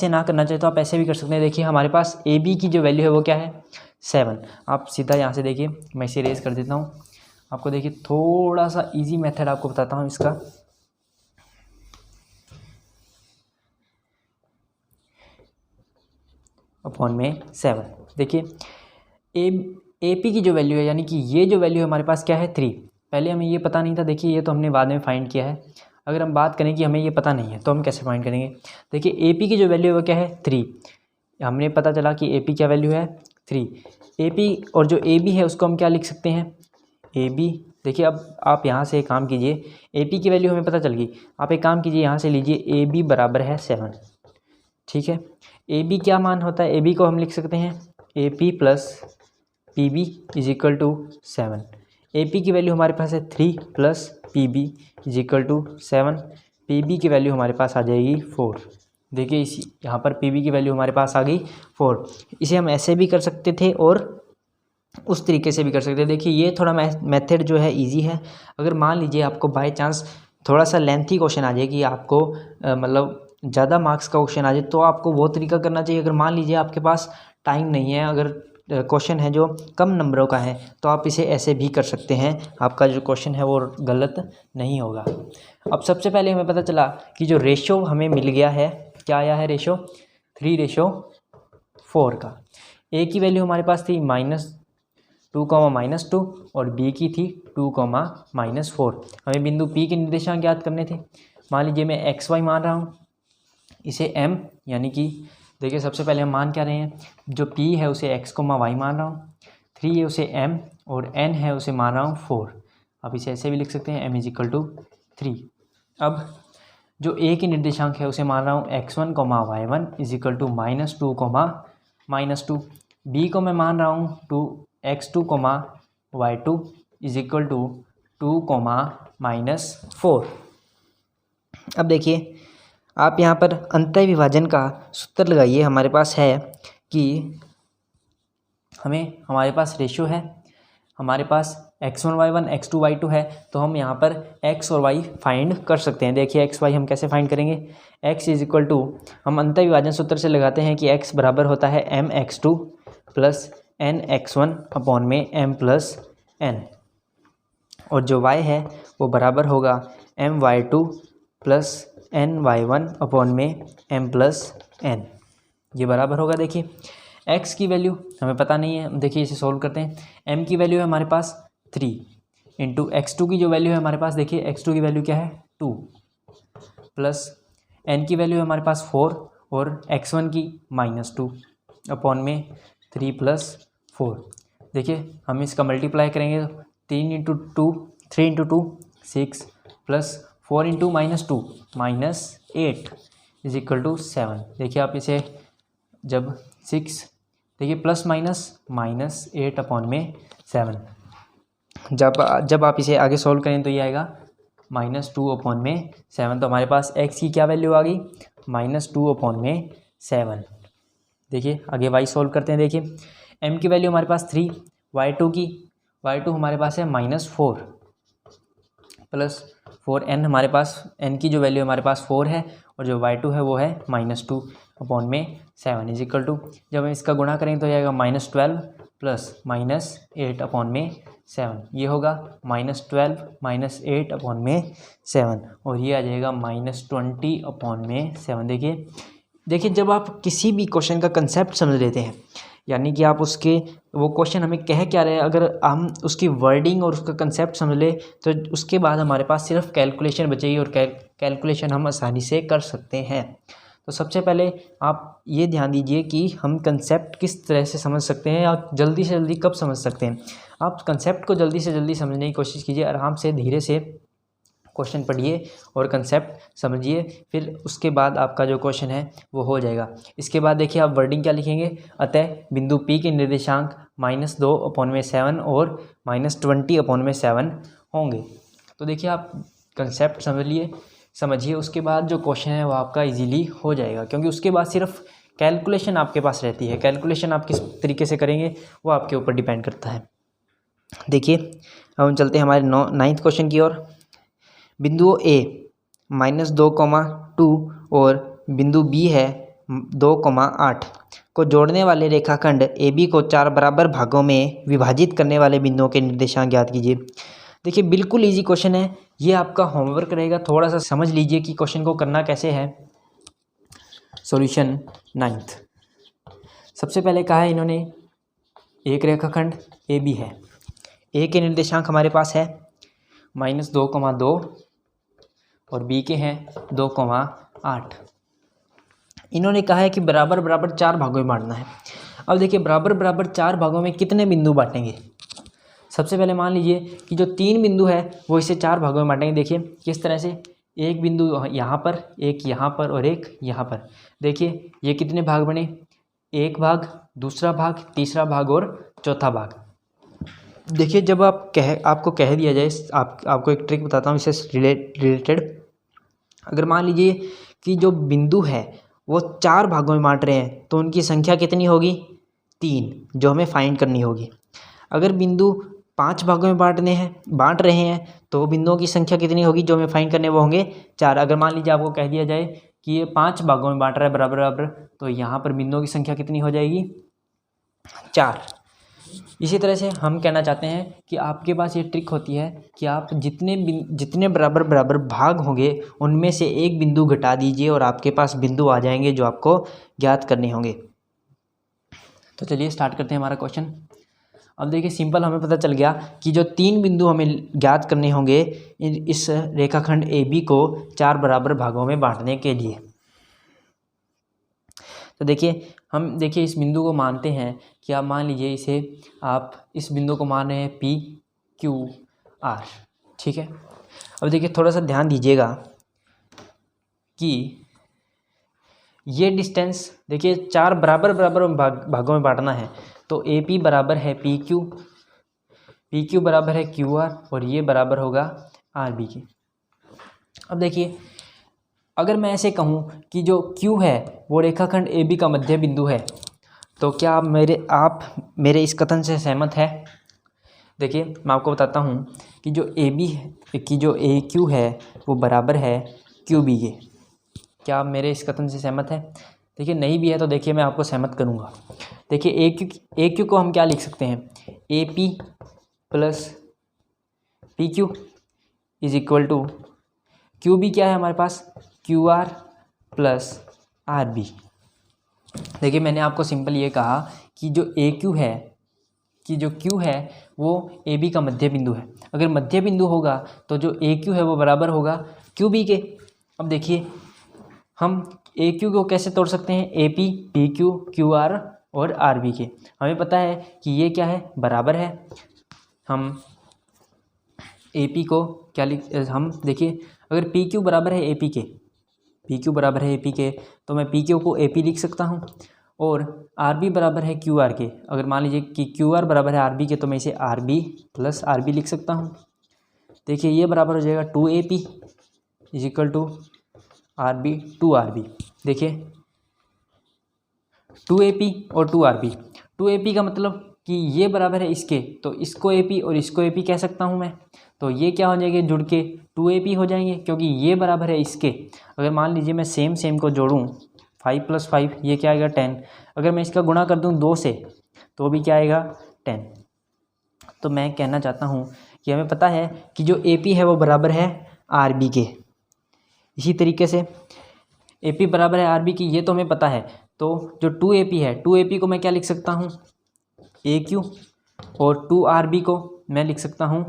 ना करना चाहे तो आप ऐसे भी कर सकते हैं। देखिए हमारे पास ए बी की जो वैल्यू है वो क्या है, 7। आप सीधा यहाँ से देखिए, मैं इसे रेज कर देता हूँ आपको। देखिए थोड़ा सा इजी मेथड आपको बताता हूँ इसका। अपॉन में 7, देखिए ए पी की जो वैल्यू है, यानी कि ये जो वैल्यू है हमारे पास क्या है, 3। पहले हमें ये पता नहीं था, देखिए ये तो हमने बाद में फाइंड किया है। अगर हम बात करें कि हमें ये पता नहीं है तो हम कैसे फाइंड करेंगे। देखिए ए पी की जो वैल्यू है वो क्या है, 3। हमने पता चला कि ए पी क्या वैल्यू है, 3। ए पी और जो ए बी है उसको हम क्या लिख सकते हैं, ए बी। देखिए अब आप यहाँ से एक काम कीजिए, ए पी की वैल्यू हमें पता चल गई, आप एक काम कीजिए यहाँ से लीजिए ए बी बराबर है 7। ठीक है, ए बी क्या मान होता है, ए बी को हम लिख सकते हैं A P plus P B is equal to 7। A P की वैल्यू हमारे पास है 3 plus P B is equal to 7। P B की वैल्यू हमारे पास आ जाएगी 4। देखिए इसी यहाँ पर पी बी की वैल्यू हमारे पास आ गई 4। इसे हम ऐसे भी कर सकते थे और उस तरीके से भी कर सकते हैं। देखिए ये थोड़ा मेथड जो है इजी है। अगर मान लीजिए आपको बाय चांस थोड़ा सा लेंथी क्वेश्चन आ जाए कि आपको मतलब ज़्यादा मार्क्स का क्वेश्चन आ जाए तो आपको वो तरीका करना चाहिए। अगर मान लीजिए आपके पास टाइम नहीं है, अगर क्वेश्चन है जो कम नंबरों का है तो आप इसे ऐसे भी कर सकते हैं, आपका जो क्वेश्चन है वो गलत नहीं होगा। अब सबसे पहले हमें पता चला कि जो रेशो हमें मिल गया है, क्या आया है रेशो, 3:4 का। ए की वैल्यू हमारे पास थी -2, -2 और बी की थी 2, -4। हमें बिंदु पी के निर्देशांक ज्ञात करने थे। मान लीजिए मैं XY मान रहा हूँ, इसे M यानी कि देखिए सबसे पहले हम मान क्या रहे हैं, जो P है उसे X, Y मान रहा हूँ, 3 है उसे M और N है उसे मान रहा हूँ 4। अब इसे ऐसे भी लिख सकते हैं M = 3। अब जो A की निर्देशांक है उसे मान रहा हूँ X1, Y1 = -2, B को मैं मान रहा हूँ X2, Y2 = 2, -4। अब देखिए आप यहाँ पर अंतः विभाजन का सूत्र लगाइए। हमारे पास है कि हमारे पास रेशियो है, हमारे पास X1, Y1, X2, Y2 है, तो हम यहाँ पर X और Y फाइंड कर सकते हैं। देखिए X, Y हम कैसे फाइंड करेंगे, X = हम अंतः विभाजन सूत्र से लगाते हैं कि X बराबर होता है mx2 + nx1/m+n, और जो Y है वो बराबर होगा my2 + ny1/m+n, ये बराबर होगा। देखिए x की वैल्यू हमें पता नहीं है, देखिए इसे सोल्व करते हैं। m की वैल्यू है हमारे पास 3 इंटू x2 की जो वैल्यू है हमारे पास, देखिए x2 की वैल्यू क्या है 2, प्लस n की वैल्यू है हमारे पास 4 और x1 की -2/3 + 4। देखिए हम इसका मल्टीप्लाई करेंगे तो 3 × 2 6 प्लस 4 × -2 -8 = 7। देखिए आप इसे जब 6 देखिए प्लस माइनस -8/7, जब आप इसे आगे सॉल्व करें तो ये आएगा -2/7। तो हमारे पास x की क्या वैल्यू आ गई, -2/7। देखिए आगे y सॉल्व करते हैं। देखिए m की वैल्यू हमारे पास 3, y2 हमारे पास है -4 प्लस 4n, हमारे पास n की जो वैल्यू हमारे पास 4 है और जो y2 है वो है -2/7 जब हम इसका गुणा करेंगे तो ये आएगा -12 प्लस -8/7, ये होगा -12 -8/7 और ये आ जाएगा -20/7। देखिए जब आप किसी भी क्वेश्चन का कंसेप्ट समझ लेते हैं, यानी कि आप वो क्वेश्चन हमें कह क्या रहे हैं, अगर हम उसकी वर्डिंग और उसका कंसेप्ट समझ ले तो उसके बाद हमारे पास सिर्फ कैलकुलेशन बचेगी और कैलकुलेशन हम आसानी से कर सकते हैं। तो सबसे पहले आप ये ध्यान दीजिए कि हम कंसेप्ट किस तरह से समझ सकते हैं और जल्दी से जल्दी कब समझ सकते हैं। आप कंसेप्ट को जल्दी से जल्दी समझने की कोशिश कीजिए, आराम से धीरे से क्वेश्चन पढ़िए और कंसेप्ट समझिए, फिर उसके बाद आपका जो क्वेश्चन है वो हो जाएगा। इसके बाद देखिए आप वर्डिंग क्या लिखेंगे, अतः बिंदु P के निर्देशांक -2/7 और -20/7 होंगे। तो देखिए आप कंसेप्ट समझिए, उसके बाद जो क्वेश्चन है वो आपका इजीली हो जाएगा, क्योंकि उसके बाद सिर्फ कैलकुलेशन आपके पास रहती है। कैलकुलेशन आप किस तरीके से करेंगे वो आपके ऊपर डिपेंड करता है। देखिए अब हम चलते हैं हमारे 9th क्वेश्चन की ओर। बिंदुओं A -2,2 और बिंदु B है 2,8 को जोड़ने वाले रेखाखंड AB को 4 बराबर भागों में विभाजित करने वाले बिंदुओं के निर्देशांक ज्ञात कीजिए। देखिए बिल्कुल इजी क्वेश्चन है, ये आपका होमवर्क रहेगा, थोड़ा सा समझ लीजिए कि क्वेश्चन को करना कैसे है। Solution 9th। सबसे पहले कहा है इन्होंने एक रेखाखंड AB है, A के निर्देशांक हमारे पास है -2,2 और B के हैं 2,8। इन्होंने कहा है कि बराबर बराबर 4 भागों में बांटना है। अब देखिए बराबर बराबर 4 भागों में कितने बिंदु बांटेंगे। सबसे पहले मान लीजिए कि जो 3 बिंदु है वो इसे 4 भागों में बांटेंगे। देखिए किस तरह से, एक बिंदु यहाँ पर, एक यहाँ पर और एक यहाँ पर। देखिए ये कितने भाग बने, एक भाग, दूसरा भाग, तीसरा भाग और चौथा भाग। देखिए जब आपको कह दिया जाए, आपको एक ट्रिक बताता हूँ इससे रिलेटेड। अगर मान लीजिए कि जो बिंदु है वो 4 भागों में बांट रहे हैं तो उनकी संख्या कितनी होगी, 3, जो हमें फाइंड करनी होगी। अगर बिंदु 5 भागों में बांट रहे हैं तो बिंदुओं की संख्या कितनी होगी, जो हमें फाइंड करने वो होंगे 4। अगर मान लीजिए आपको कह दिया जाए कि ये 5 भागों में बांट रहा है बराबर बराबर, तो यहाँ पर बिंदुओं की संख्या कितनी हो जाएगी, 4। इसी तरह से हम कहना चाहते हैं कि आपके पास ये ट्रिक होती है कि आप जितने बराबर बराबर भाग होंगे उनमें से एक बिंदु घटा दीजिए और आपके पास बिंदु आ जाएंगे जो आपको ज्ञात करने होंगे। तो चलिए स्टार्ट करते हैं हमारा क्वेश्चन। अब देखिए सिंपल, हमें पता चल गया कि जो 3 बिंदु हमें ज्ञात करने होंगे इस रेखाखंड AB को 4 बराबर भागों में बांटने के लिए। तो देखिए हम इस बिंदु को मानते हैं कि आप मान लीजिए इसे, आप इस बिंदु को मान रहे हैं PQR, ठीक है। अब देखिए थोड़ा सा ध्यान दीजिएगा कि ये डिस्टेंस देखिए 4 बराबर बराबर भागों में बांटना है। तो AP बराबर है PQ बराबर है QR और ये बराबर होगा RB के। अब देखिए अगर मैं ऐसे कहूँ कि जो Q है वो रेखाखंड AB का मध्य बिंदु है, तो क्या आप मेरे इस कथन से सहमत है? देखिए मैं आपको बताता हूँ कि जो AQ है वो बराबर है QB के। क्या आप मेरे इस कथन से सहमत है? देखिए नहीं भी है तो देखिए मैं आपको सहमत करूँगा। देखिए AQ को हम क्या लिख सकते हैं, AP plus PQ is equal to QB क्या है हमारे पास, QR प्लस RB। देखिए मैंने आपको सिंपल ये कहा कि जो Q है वो AB का मध्य बिंदु है। अगर मध्य बिंदु होगा तो जो AQ है वो बराबर होगा QB के। अब देखिए हम AQ को कैसे तोड़ सकते हैं, AP, PQ, QR और RB के। हमें पता है कि ये क्या है, बराबर है। हम AP को क्या हम देखिए अगर PQ बराबर है AP के, तो मैं PQ को AP लिख सकता हूँ और RB बराबर है QR के। अगर मान लीजिए कि QR बराबर है RB के तो मैं इसे RB प्लस RB लिख सकता हूँ। देखिए ये बराबर हो जाएगा 2AP is equal to RB 2RB। देखिए 2AP और 2RB, 2AP का मतलब कि ये बराबर है इसके, तो इसको AP और इसको AP कह सकता हूँ मैं। तो ये क्या हो जाएंगे, जुड़ के 2AP हो जाएंगे क्योंकि ये बराबर है इसके। अगर मान लीजिए मैं सेम को जोड़ूँ 5 + 5 ये क्या आएगा 10। अगर मैं इसका गुणा कर दूँ 2 से तो भी क्या आएगा 10। तो मैं कहना चाहता हूँ कि हमें पता है कि जो AP है वो बराबर है RB के। इसी तरीके से AP बराबर है RB की, ये तो हमें पता है। तो जो 2AP है 2AP को मैं क्या लिख सकता हूँ, AQ और 2RB को मैं लिख सकता हूँ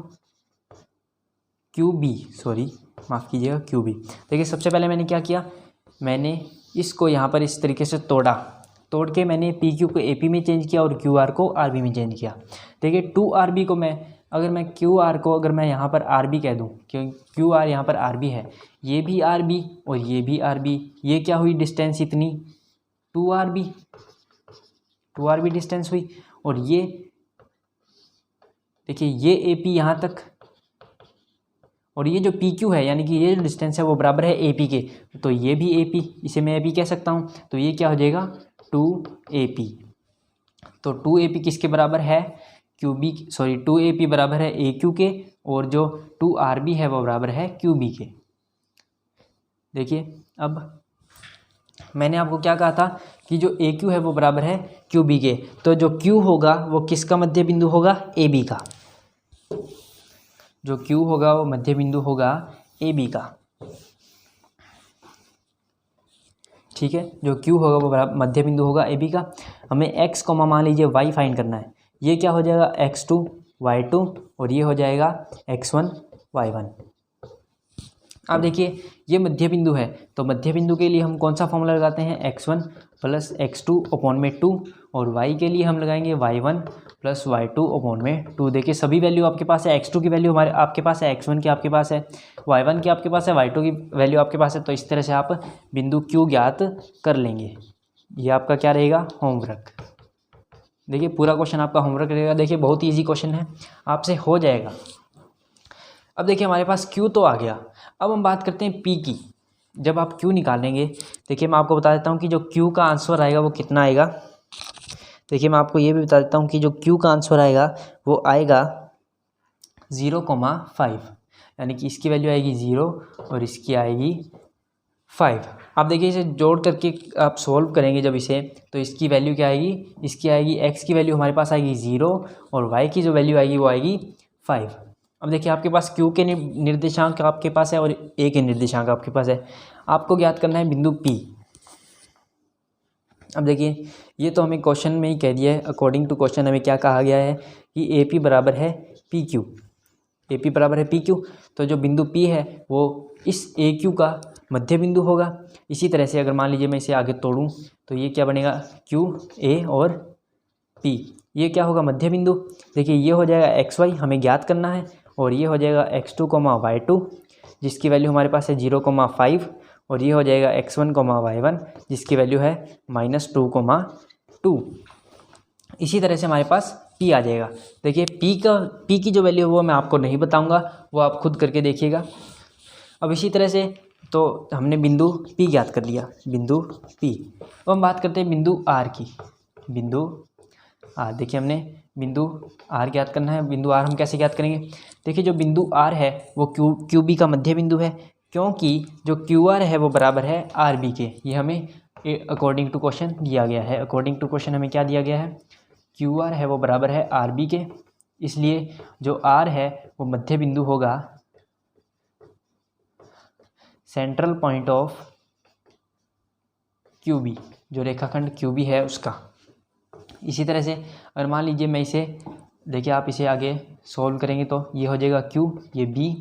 QB, माफ़ कीजिएगा QB। देखिए सबसे पहले मैंने क्या किया, मैंने इसको यहाँ पर इस तरीके से तोड़ के मैंने PQ को AP में चेंज किया और QR को RB में चेंज किया। देखिए 2RB को अगर मैं QR को यहाँ पर RB कह दूँ, क्योंकि QR यहाँ पर RB है, ये भी RB और ये भी RB, ये क्या हुई डिस्टेंस इतनी 2RB डिस्टेंस हुई। और ये देखिए ये AP यहाँ तक और ये जो PQ है यानी कि ये जो डिस्टेंस है वो बराबर है AP के, तो ये भी AP, इसे मैं AP कह सकता हूँ। तो ये क्या हो जाएगा 2AP। तो 2AP किसके बराबर है, 2AP बराबर है AQ के और जो 2RB है वो बराबर है QB के। देखिए अब मैंने आपको क्या कहा था कि जो AQ है वो बराबर है QB के, तो जो Q होगा वो किसका मध्य बिंदु होगा, AB का। जो Q होगा वो मध्य बिंदु होगा AB का, ठीक है। जो Q होगा वो मध्य बिंदु होगा AB का। हमें x को मान लीजिए y फाइंड करना है। ये क्या हो जाएगा x2 y2 और ये हो जाएगा x1 y1। अब देखिए ये मध्य बिंदु है, तो मध्य बिंदु के लिए हम कौन सा फॉर्मूला लगाते हैं, x1 + x2/2 और y के लिए हम लगाएंगे y1 + y2/2। देखिए सभी वैल्यू आपके पास है, x2 की वैल्यू आपके पास है, x1 की आपके पास है, y1 की आपके पास है, y2 की वैल्यू आपके पास है। तो इस तरह से आप बिंदु Q ज्ञात कर लेंगे। ये आपका क्या रहेगा, होमवर्क। देखिए पूरा क्वेश्चन आपका होमवर्क रहेगा। देखिए बहुत ईजी क्वेश्चन है, आपसे हो जाएगा। अब देखिए हमारे पास Q तो आ गया, अब हम बात करते हैं P की। जब आप Q निकालेंगे, देखिए मैं आपको बता देता हूँ कि जो Q का आंसर आएगा वो कितना आएगा। देखिए मैं आपको ये भी बता देता हूँ कि जो Q का आंसर आएगा वो आएगा 0,5, यानी कि इसकी वैल्यू आएगी 0 और इसकी आएगी 5। आप देखिए इसे जोड़ करके आप सोल्व करेंगे जब इसे, तो इसकी वैल्यू क्या आएगी, इसकी आएगी x की वैल्यू हमारे पास आएगी 0 और y की जो वैल्यू आएगी वो आएगी 5। अब देखिए आपके पास q के निर्देशांक आपके पास है और a के निर्देशांक आपके पास है। आपको ज्ञात करना है बिंदु P। अब देखिए ये तो हमें क्वेश्चन में ही कह दिया है, अकॉर्डिंग टू क्वेश्चन हमें क्या कहा गया है कि AP बराबर है PQ, AP बराबर है PQ। तो जो बिंदु P है वो इस AQ का मध्य बिंदु होगा। इसी तरह से अगर मान लीजिए मैं इसे आगे तोड़ूं तो ये क्या बनेगा, QA और P, ये क्या होगा, मध्य बिंदु। देखिए ये हो जाएगा XY हमें ज्ञात करना है, और ये हो जाएगा X2, Y2 जिसकी वैल्यू हमारे पास है 0,5, और ये हो जाएगा X1, Y1 जिसकी वैल्यू है -2,2। इसी तरह से हमारे पास P आ जाएगा। देखिए P की जो वैल्यू है वो मैं आपको नहीं बताऊंगा, वो आप खुद करके देखिएगा। अब इसी तरह से तो हमने बिंदु P ज्ञात कर लिया, बिंदु P। अब हम बात करते हैं बिंदु R की, बिंदु R। देखिए हमने बिंदु R ज्ञात करना है। बिंदु R हम कैसे ज्ञात करेंगे, देखिए जो बिंदु R है वो QB का मध्य बिंदु है, क्योंकि जो QR है वो बराबर है RB के। ये हमें अकॉर्डिंग टू क्वेश्चन दिया गया है। अकॉर्डिंग टू क्वेश्चन हमें क्या दिया गया है, QR है वो बराबर है RB के, इसलिए जो R है वो मध्य बिंदु होगा, सेंट्रल पॉइंट ऑफ QB, जो रेखाखंड QB है उसका। इसी तरह से अगर मान लीजिए मैं इसे, देखिए आप इसे आगे सॉल्व करेंगे तो ये हो जाएगा Q, ये B,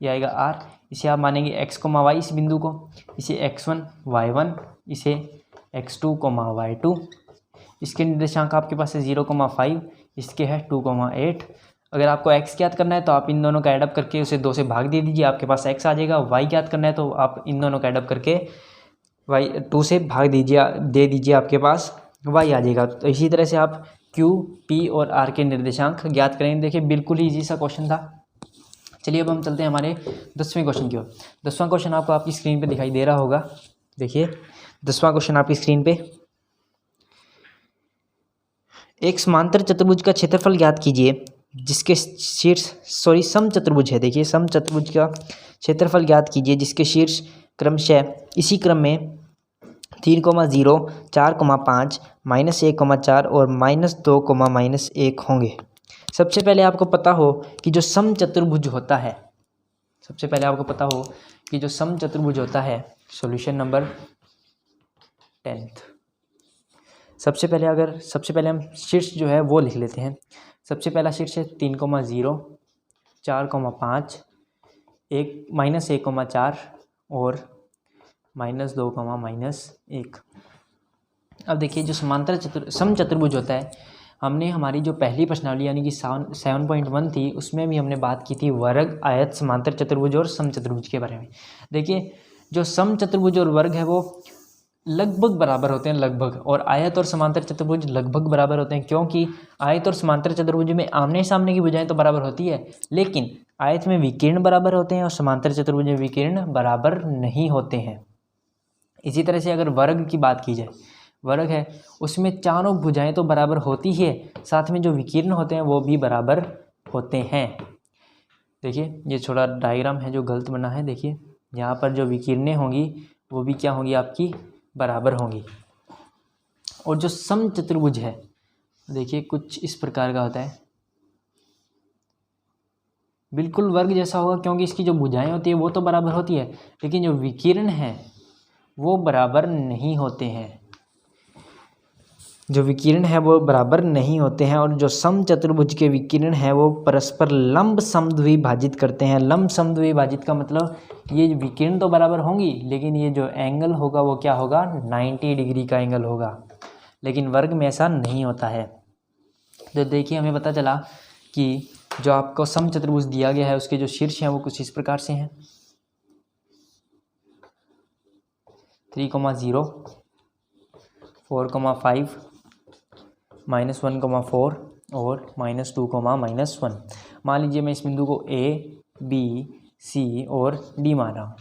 ये आएगा R। इसे आप मानेंगे x, y इस बिंदु को, इसे x1, y1, इसे x2, y2। इसके निर्देशांक आपके पास है 0,5, इसके है 2,8। अगर आपको x ज्ञात करना है तो आप इन दोनों का एडअप करके उसे 2 से भाग दे दीजिए, आपके पास x आ जाएगा। y ज्ञात करना है तो आप इन दोनों का एडअप करके 2 से भाग दे दीजिए, आपके पास y आ जाएगा। तो इसी तरह से आप Q, P और R के निर्देशांक ज्ञात करेंगे। देखिए बिल्कुल ही ईजी सा क्वेश्चन था। चलिए अब हम चलते हैं हमारे 10वें क्वेश्चन की ओर। 10वां क्वेश्चन आपको आपकी स्क्रीन पे दिखाई दे रहा होगा। देखिए 10वां क्वेश्चन आपकी स्क्रीन पे, एक समांतर चतुर्भुज का क्षेत्रफल ज्ञात कीजिए जिसके शीर्ष समचतुर्भुज है। देखिए समचतुर्भुज का क्षेत्रफल ज्ञात कीजिए जिसके शीर्ष क्रमशः इसी क्रम में 3,0, 4,5, -1,4 और -2, -1 होंगे। सबसे पहले आपको पता हो कि जो समचतुर्भुज होता है, सबसे पहले आपको पता हो कि जो समचतुर्भुज होता है, सॉल्यूशन नंबर 10th। सबसे पहले हम शीर्ष जो है वो लिख लेते हैं। सबसे पहला शीर्ष है 3,0, 4,5, -1,4 और -2, -1। अब देखिए जो समचतुर्भुज होता है, हमने हमारी जो पहली प्रश्नावली यानी कि 7.1 थी उसमें भी हमने बात की थी वर्ग, आयत, समांतर चतुर्भुज और समचतुर्भुज के बारे में। देखिए जो समचतुर्भुज और वर्ग है वो लगभग बराबर होते हैं, लगभग, और आयत और समांतर चतुर्भुज लगभग बराबर होते हैं, क्योंकि आयत और समांतर चतुर्भुज में आमने सामने की भुजाएं तो बराबर होती है, लेकिन आयत में विकीर्ण बराबर होते हैं और समांतर चतुर्भुज में विकीर्ण बराबर नहीं होते हैं। इसी तरह से अगर वर्ग की बात की जाए, वर्ग है उसमें चारों भुजाएं तो बराबर होती है, साथ में जो विकीर्ण होते हैं वो भी बराबर होते हैं। देखिए ये थोड़ा डायग्राम है जो गलत बना है। देखिए यहाँ पर जो विकीर्णें होंगी वो भी क्या होंगी, आपकी बराबर होंगी। और जो समचतुर्भुज है देखिए कुछ इस प्रकार का होता है, बिल्कुल वर्ग जैसा होगा, क्योंकि इसकी जो भुजाएं होती है वो तो बराबर होती है, लेकिन जो विकीर्ण है वो बराबर नहीं होते हैं, जो विकीर्ण है वो बराबर नहीं होते हैं। और जो समचतुर्भुज के विकीर्ण है वो परस्पर लंब समद्विभाजित करते हैं। लंब समद्विभाजित का मतलब ये विकीर्ण तो बराबर होंगी, लेकिन ये जो एंगल होगा वो क्या होगा, 90 डिग्री का एंगल होगा, लेकिन वर्ग में ऐसा नहीं होता है। तो देखिए हमें पता चला कि जो आपको समचतुर्भुज दिया गया है उसके जो शीर्ष हैं वो कुछ इस प्रकार से हैं, 3,0, 4,5, -1,4 और -2, -1। मान लीजिए मैं इस बिंदु को A, B, C और D मान रहा हूँ।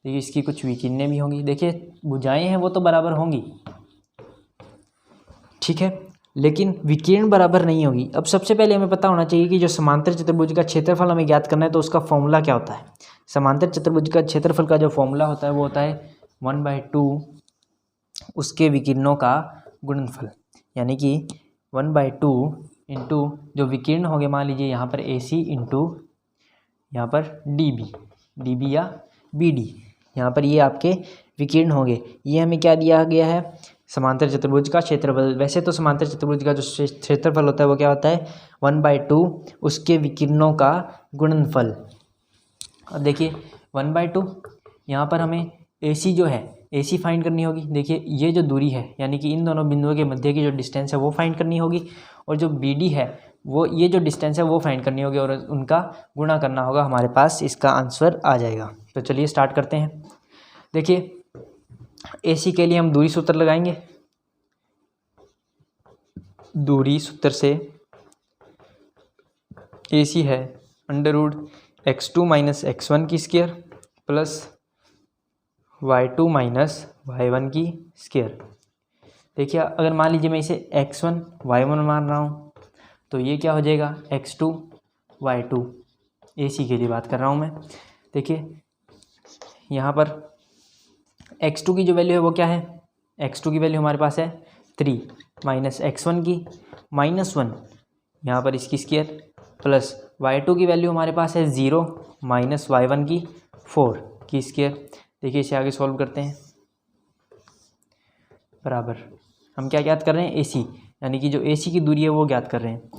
देखिए इसकी कुछ विकीर्णें भी होंगी। देखिए भुजाएं हैं वो तो बराबर होंगी, ठीक है, लेकिन विकीर्ण बराबर नहीं होगी। अब सबसे पहले हमें पता होना चाहिए कि जो समांतर चतुर्भुज का क्षेत्रफल हमें ज्ञात करना है तो उसका फॉर्मूला क्या होता है। समांतर चतुर्भुज का क्षेत्रफल का जो फॉर्मूला होता है वो होता है 1/2 उसके विकिरणों का गुणनफल, यानी कि 1/2 इंटू जो विकिरण होंगे, मान लीजिए यहाँ पर AC इंटू यहाँ पर DB या BD, यहाँ पर ये आपके विकिरण होंगे। ये हमें क्या दिया गया है, समांतर चतुर्भुज का क्षेत्रफल। वैसे तो समांतर चतुर्भुज का जो क्षेत्रफल होता है वो क्या होता है, 1/2 उसके विकिरणों का गुणनफल। अब देखिए 1/2, यहाँ पर हमें AC जो है, AC फाइंड करनी होगी। देखिए ये जो दूरी है, यानी कि इन दोनों बिंदुओं के मध्य की जो डिस्टेंस है वो फाइंड करनी होगी, और जो BD है वो ये जो डिस्टेंस है वो फाइंड करनी होगी, और उनका गुणा करना होगा। हमारे पास इसका आंसर आ जाएगा। तो चलिए स्टार्ट करते हैं। देखिए AC के लिए हम दूरी सूत्र लगाएंगे। दूरी सूत्र से AC है √x2 - x1 की स्क्वायर प्लस y2 - y1 की स्क्वायर। देखिए अगर मान लीजिए मैं इसे x1 y1 मान रहा हूँ, तो ये क्या हो जाएगा, x2 y2। AC के लिए बात कर रहा हूँ मैं। देखिए यहाँ पर x2 की जो वैल्यू है वो क्या है, x2 की वैल्यू हमारे पास है 3 माइनस x1 की -1, यहाँ पर इसकी स्क्वायर, प्लस y2 की वैल्यू हमारे पास है 0 माइनस y1 की 4 की स्क्वायर। देखिए इसे आगे सॉल्व करते हैं। बराबर हम क्या ज्ञात कर रहे हैं, AC, यानी कि जो AC की दूरी है वो ज्ञात कर रहे हैं।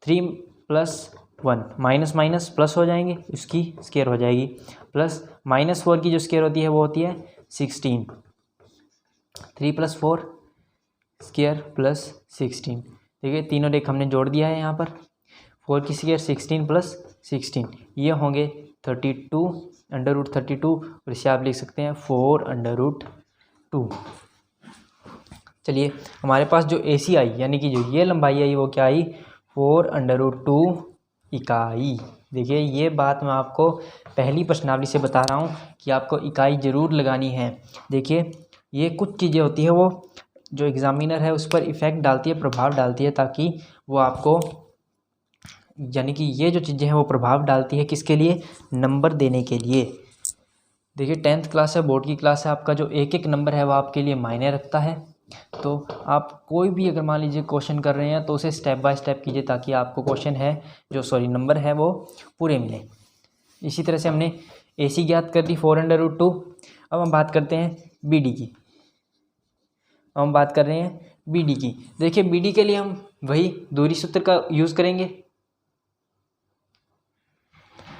3 + 1 माइनस माइनस प्लस हो जाएंगे, उसकी स्क्वायर हो जाएगी, प्लस -4 की जो स्क्वायर होती है वो होती है 16। 3 + 4 स्क्वायर प्लस 16। देखिए तीनों रेख हमने जोड़ दिया है। यहाँ पर 4 की स्क्वायर 16 + 16, ये होंगे 32 √32, और इसे आप लिख सकते हैं 4√2। चलिए हमारे पास जो AC आई, यानी कि जो ये लंबाई आई वो क्या आई, 4√2 इकाई। देखिए ये बात मैं आपको पहली प्रश्नावली से बता रहा हूँ कि आपको इकाई ज़रूर लगानी है। देखिए ये कुछ चीज़ें होती है वो जो एग्ज़ामिनर है उस पर इफ़ेक्ट डालती है, प्रभाव डालती है, ताकि वो आपको, यानी कि ये जो चीज़ें हैं वो प्रभाव डालती है किसके लिए, नंबर देने के लिए। देखिए 10th क्लास है, बोर्ड की क्लास है, आपका जो एक एक नंबर है वो आपके लिए मायने रखता है। तो आप कोई भी अगर मान लीजिए क्वेश्चन कर रहे हैं तो उसे स्टेप बाय स्टेप कीजिए, ताकि आपको क्वेश्चन है नंबर है वो पूरे मिले। इसी तरह से हमने AC ज्ञात कर दी 4√2। अब हम बात करते हैं BD की। हम बात कर रहे हैं BD की। देखिए BD के लिए हम वही दूरी सूत्र का यूज़ करेंगे।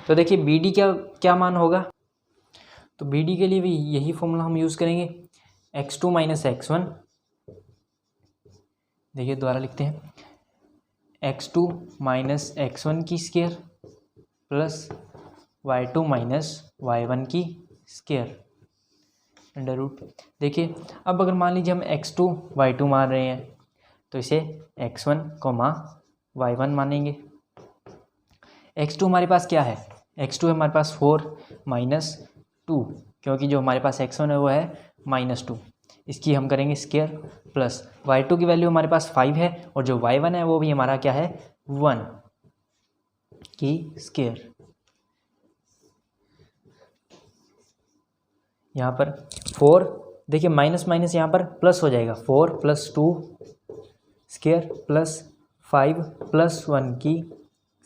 तो देखिए BD क्या मान होगा, तो BD के लिए भी यही फॉर्मूला हम यूज़ करेंगे, x2 - x1। देखिए दोबारा लिखते हैं, x2 - x1 की स्क्वायर प्लस y2 - y1 की स्क्वायर √। देखिए अब अगर मान लीजिए हम x2 y2 मान रहे हैं तो इसे x1 y1 मानेंगे। x2 हमारे पास क्या है, x2 है हमारे पास 4 - 2, क्योंकि जो हमारे पास x1 है वो है -2, इसकी हम करेंगे स्क्वायर, प्लस y2 की वैल्यू हमारे पास 5 है, और जो y1 है वो भी हमारा क्या है, 1 की स्क्वायर। यहाँ पर 4, देखिए माइनस माइनस यहाँ पर प्लस हो जाएगा, 4 + 2 स्क्वायर प्लस 5 + 1 की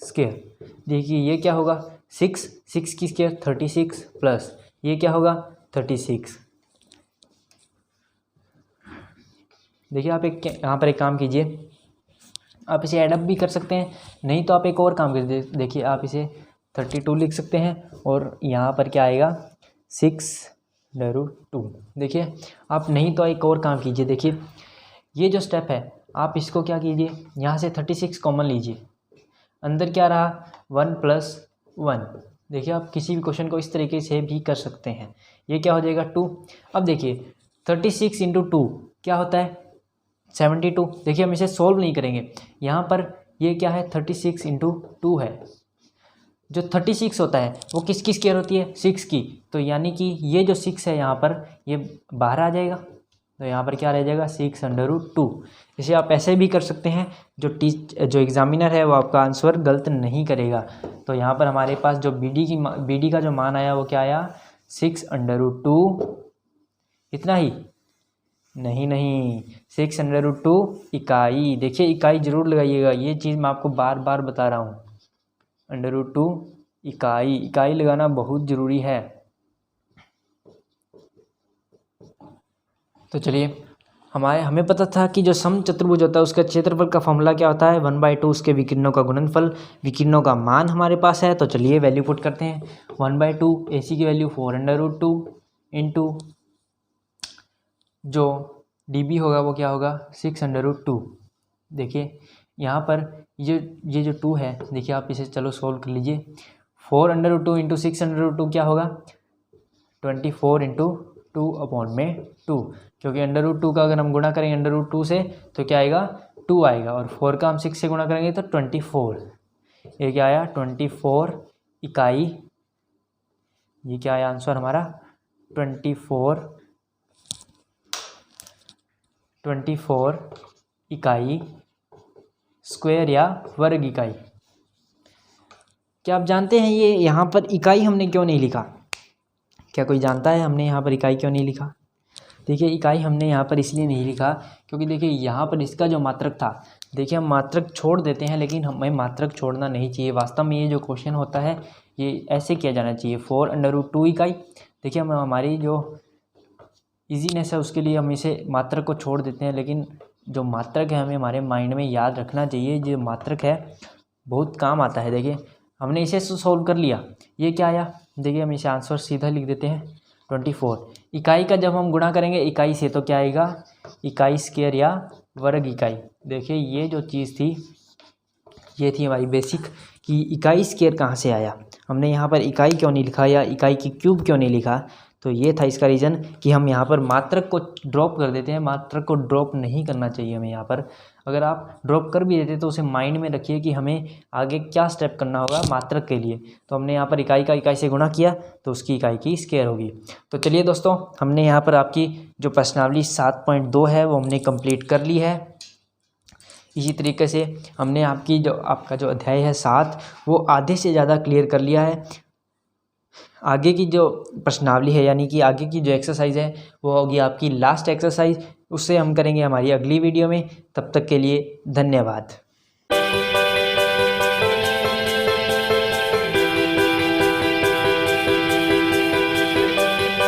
स्क्वायर। देखिए ये क्या होगा, 6 की स्क्वायर 36, प्लस ये क्या होगा 36। देखिए आप यहाँ पर एक काम कीजिए, आप इसे एडअप भी कर सकते हैं, नहीं तो आप एक और काम कीजिए। देखिए आप इसे 32 लिख सकते हैं, और यहाँ पर क्या आएगा 6√2। देखिए आप नहीं तो एक और काम कीजिए। देखिए ये जो स्टेप है आप इसको क्या कीजिए, यहाँ से 36 कॉमन लीजिए, अंदर क्या रहा 1 + 1। देखिए आप किसी भी क्वेश्चन को इस तरीके से भी कर सकते हैं। ये क्या हो जाएगा 2। अब देखिए 36 × 2 क्या होता है 72। देखिए हम इसे सोल्व नहीं करेंगे, यहाँ पर ये क्या है 36 × 2 है। जो 36 होता है वो किसकी स्क्वायर होती है, 6 की। तो यानी कि ये जो 6 है यहाँ पर ये बाहर आ जाएगा, तो यहाँ पर क्या रह जाएगा 6√2। इसे आप ऐसे भी कर सकते हैं, जो एग्जामिनर है वो आपका आंसर गलत नहीं करेगा। तो यहाँ पर हमारे पास जो BD का जो मान आया वो क्या आया 6√2 इतना ही नहीं नहीं, 6√2 इकाई। देखिए इकाई ज़रूर लगाइएगा, ये चीज़ मैं आपको बार बार बता रहा हूँ। √2 इकाई, इकाई लगाना बहुत ज़रूरी है। तो चलिए, हमें पता था कि जो समचतुर्भुज होता है उसका क्षेत्रफल का फॉर्मूला क्या होता है, 1/2 उसके विकिरणों का गुणनफल, विकिरणों का मान हमारे पास है। तो चलिए वैल्यू पुट करते हैं। 1/2 AC की वैल्यू 4√2 इंटू जो dB होगा वो क्या होगा 6√2। देखिए यहाँ पर ये जो 2 है, देखिए आप इसे चलो सोल्व कर लीजिए। 4√2 इंटू 6√2 क्या होगा 24 इंटू 2/2, क्योंकि √2 का अगर हम गुणा करेंगे √2 से तो क्या आएगा 2 आएगा, और 4 का हम 6 से गुणा करेंगे तो 24। ये क्या आया 24 इकाई। ये क्या आया आंसर हमारा 24 इकाई स्क्वायर या वर्ग इकाई। क्या आप जानते हैं ये यहाँ पर इकाई हमने क्यों नहीं लिखा? क्या कोई जानता है हमने यहाँ पर इकाई क्यों नहीं लिखा? देखिए इकाई हमने यहाँ पर इसलिए नहीं लिखा क्योंकि देखिए यहाँ पर इसका जो मात्रक था, देखिए हम मात्रक छोड़ देते हैं लेकिन हमें मात्रक छोड़ना नहीं चाहिए। वास्तव में ये जो क्वेश्चन होता है ये ऐसे किया जाना चाहिए 4√2 इकाई। देखिए हम हमारी जो ईजीनेस है उसके लिए हम इसे मात्रक को छोड़ देते हैं, लेकिन जो मात्रक है हमें हमारे माइंड में याद रखना चाहिए। जो मात्रक है बहुत काम आता है। देखिए हमने इसे सोल्व कर लिया, ये क्या आया, देखिए हम इसे आंसर सीधा लिख देते हैं 24। इकाई का जब हम गुणा करेंगे इकाई से तो क्या आएगा इकाई स्क्वायर या वर्ग इकाई। देखिए ये जो चीज़ थी ये थी हमारी बेसिक कि इकाई स्क्वायर कहाँ से आया। हमने यहाँ पर इकाई क्यों नहीं लिखा या इकाई की क्यूब क्यों नहीं लिखा, तो ये था इसका रीज़न कि हम यहाँ पर मात्रक को ड्रॉप कर देते हैं। मात्रक को ड्रॉप नहीं करना चाहिए हमें यहाँ पर। अगर आप ड्रॉप कर भी देते तो उसे माइंड में रखिए कि हमें आगे क्या स्टेप करना होगा मात्रक के लिए। तो हमने यहाँ पर इकाई का इकाई से गुणा किया तो उसकी इकाई की स्क्वायर होगी। तो चलिए दोस्तों, हमने यहाँ पर आपकी जो प्रश्नावली 7.2 है वो हमने कंप्लीट कर ली है। इसी तरीके से हमने आपका जो अध्याय है 7 वो आधे से ज़्यादा क्लियर कर लिया है। आगे की जो प्रश्नावली है यानी कि आगे की जो एक्सरसाइज है वो होगी आपकी लास्ट एक्सरसाइज, उससे हम करेंगे हमारी अगली वीडियो में। तब तक के लिए धन्यवाद।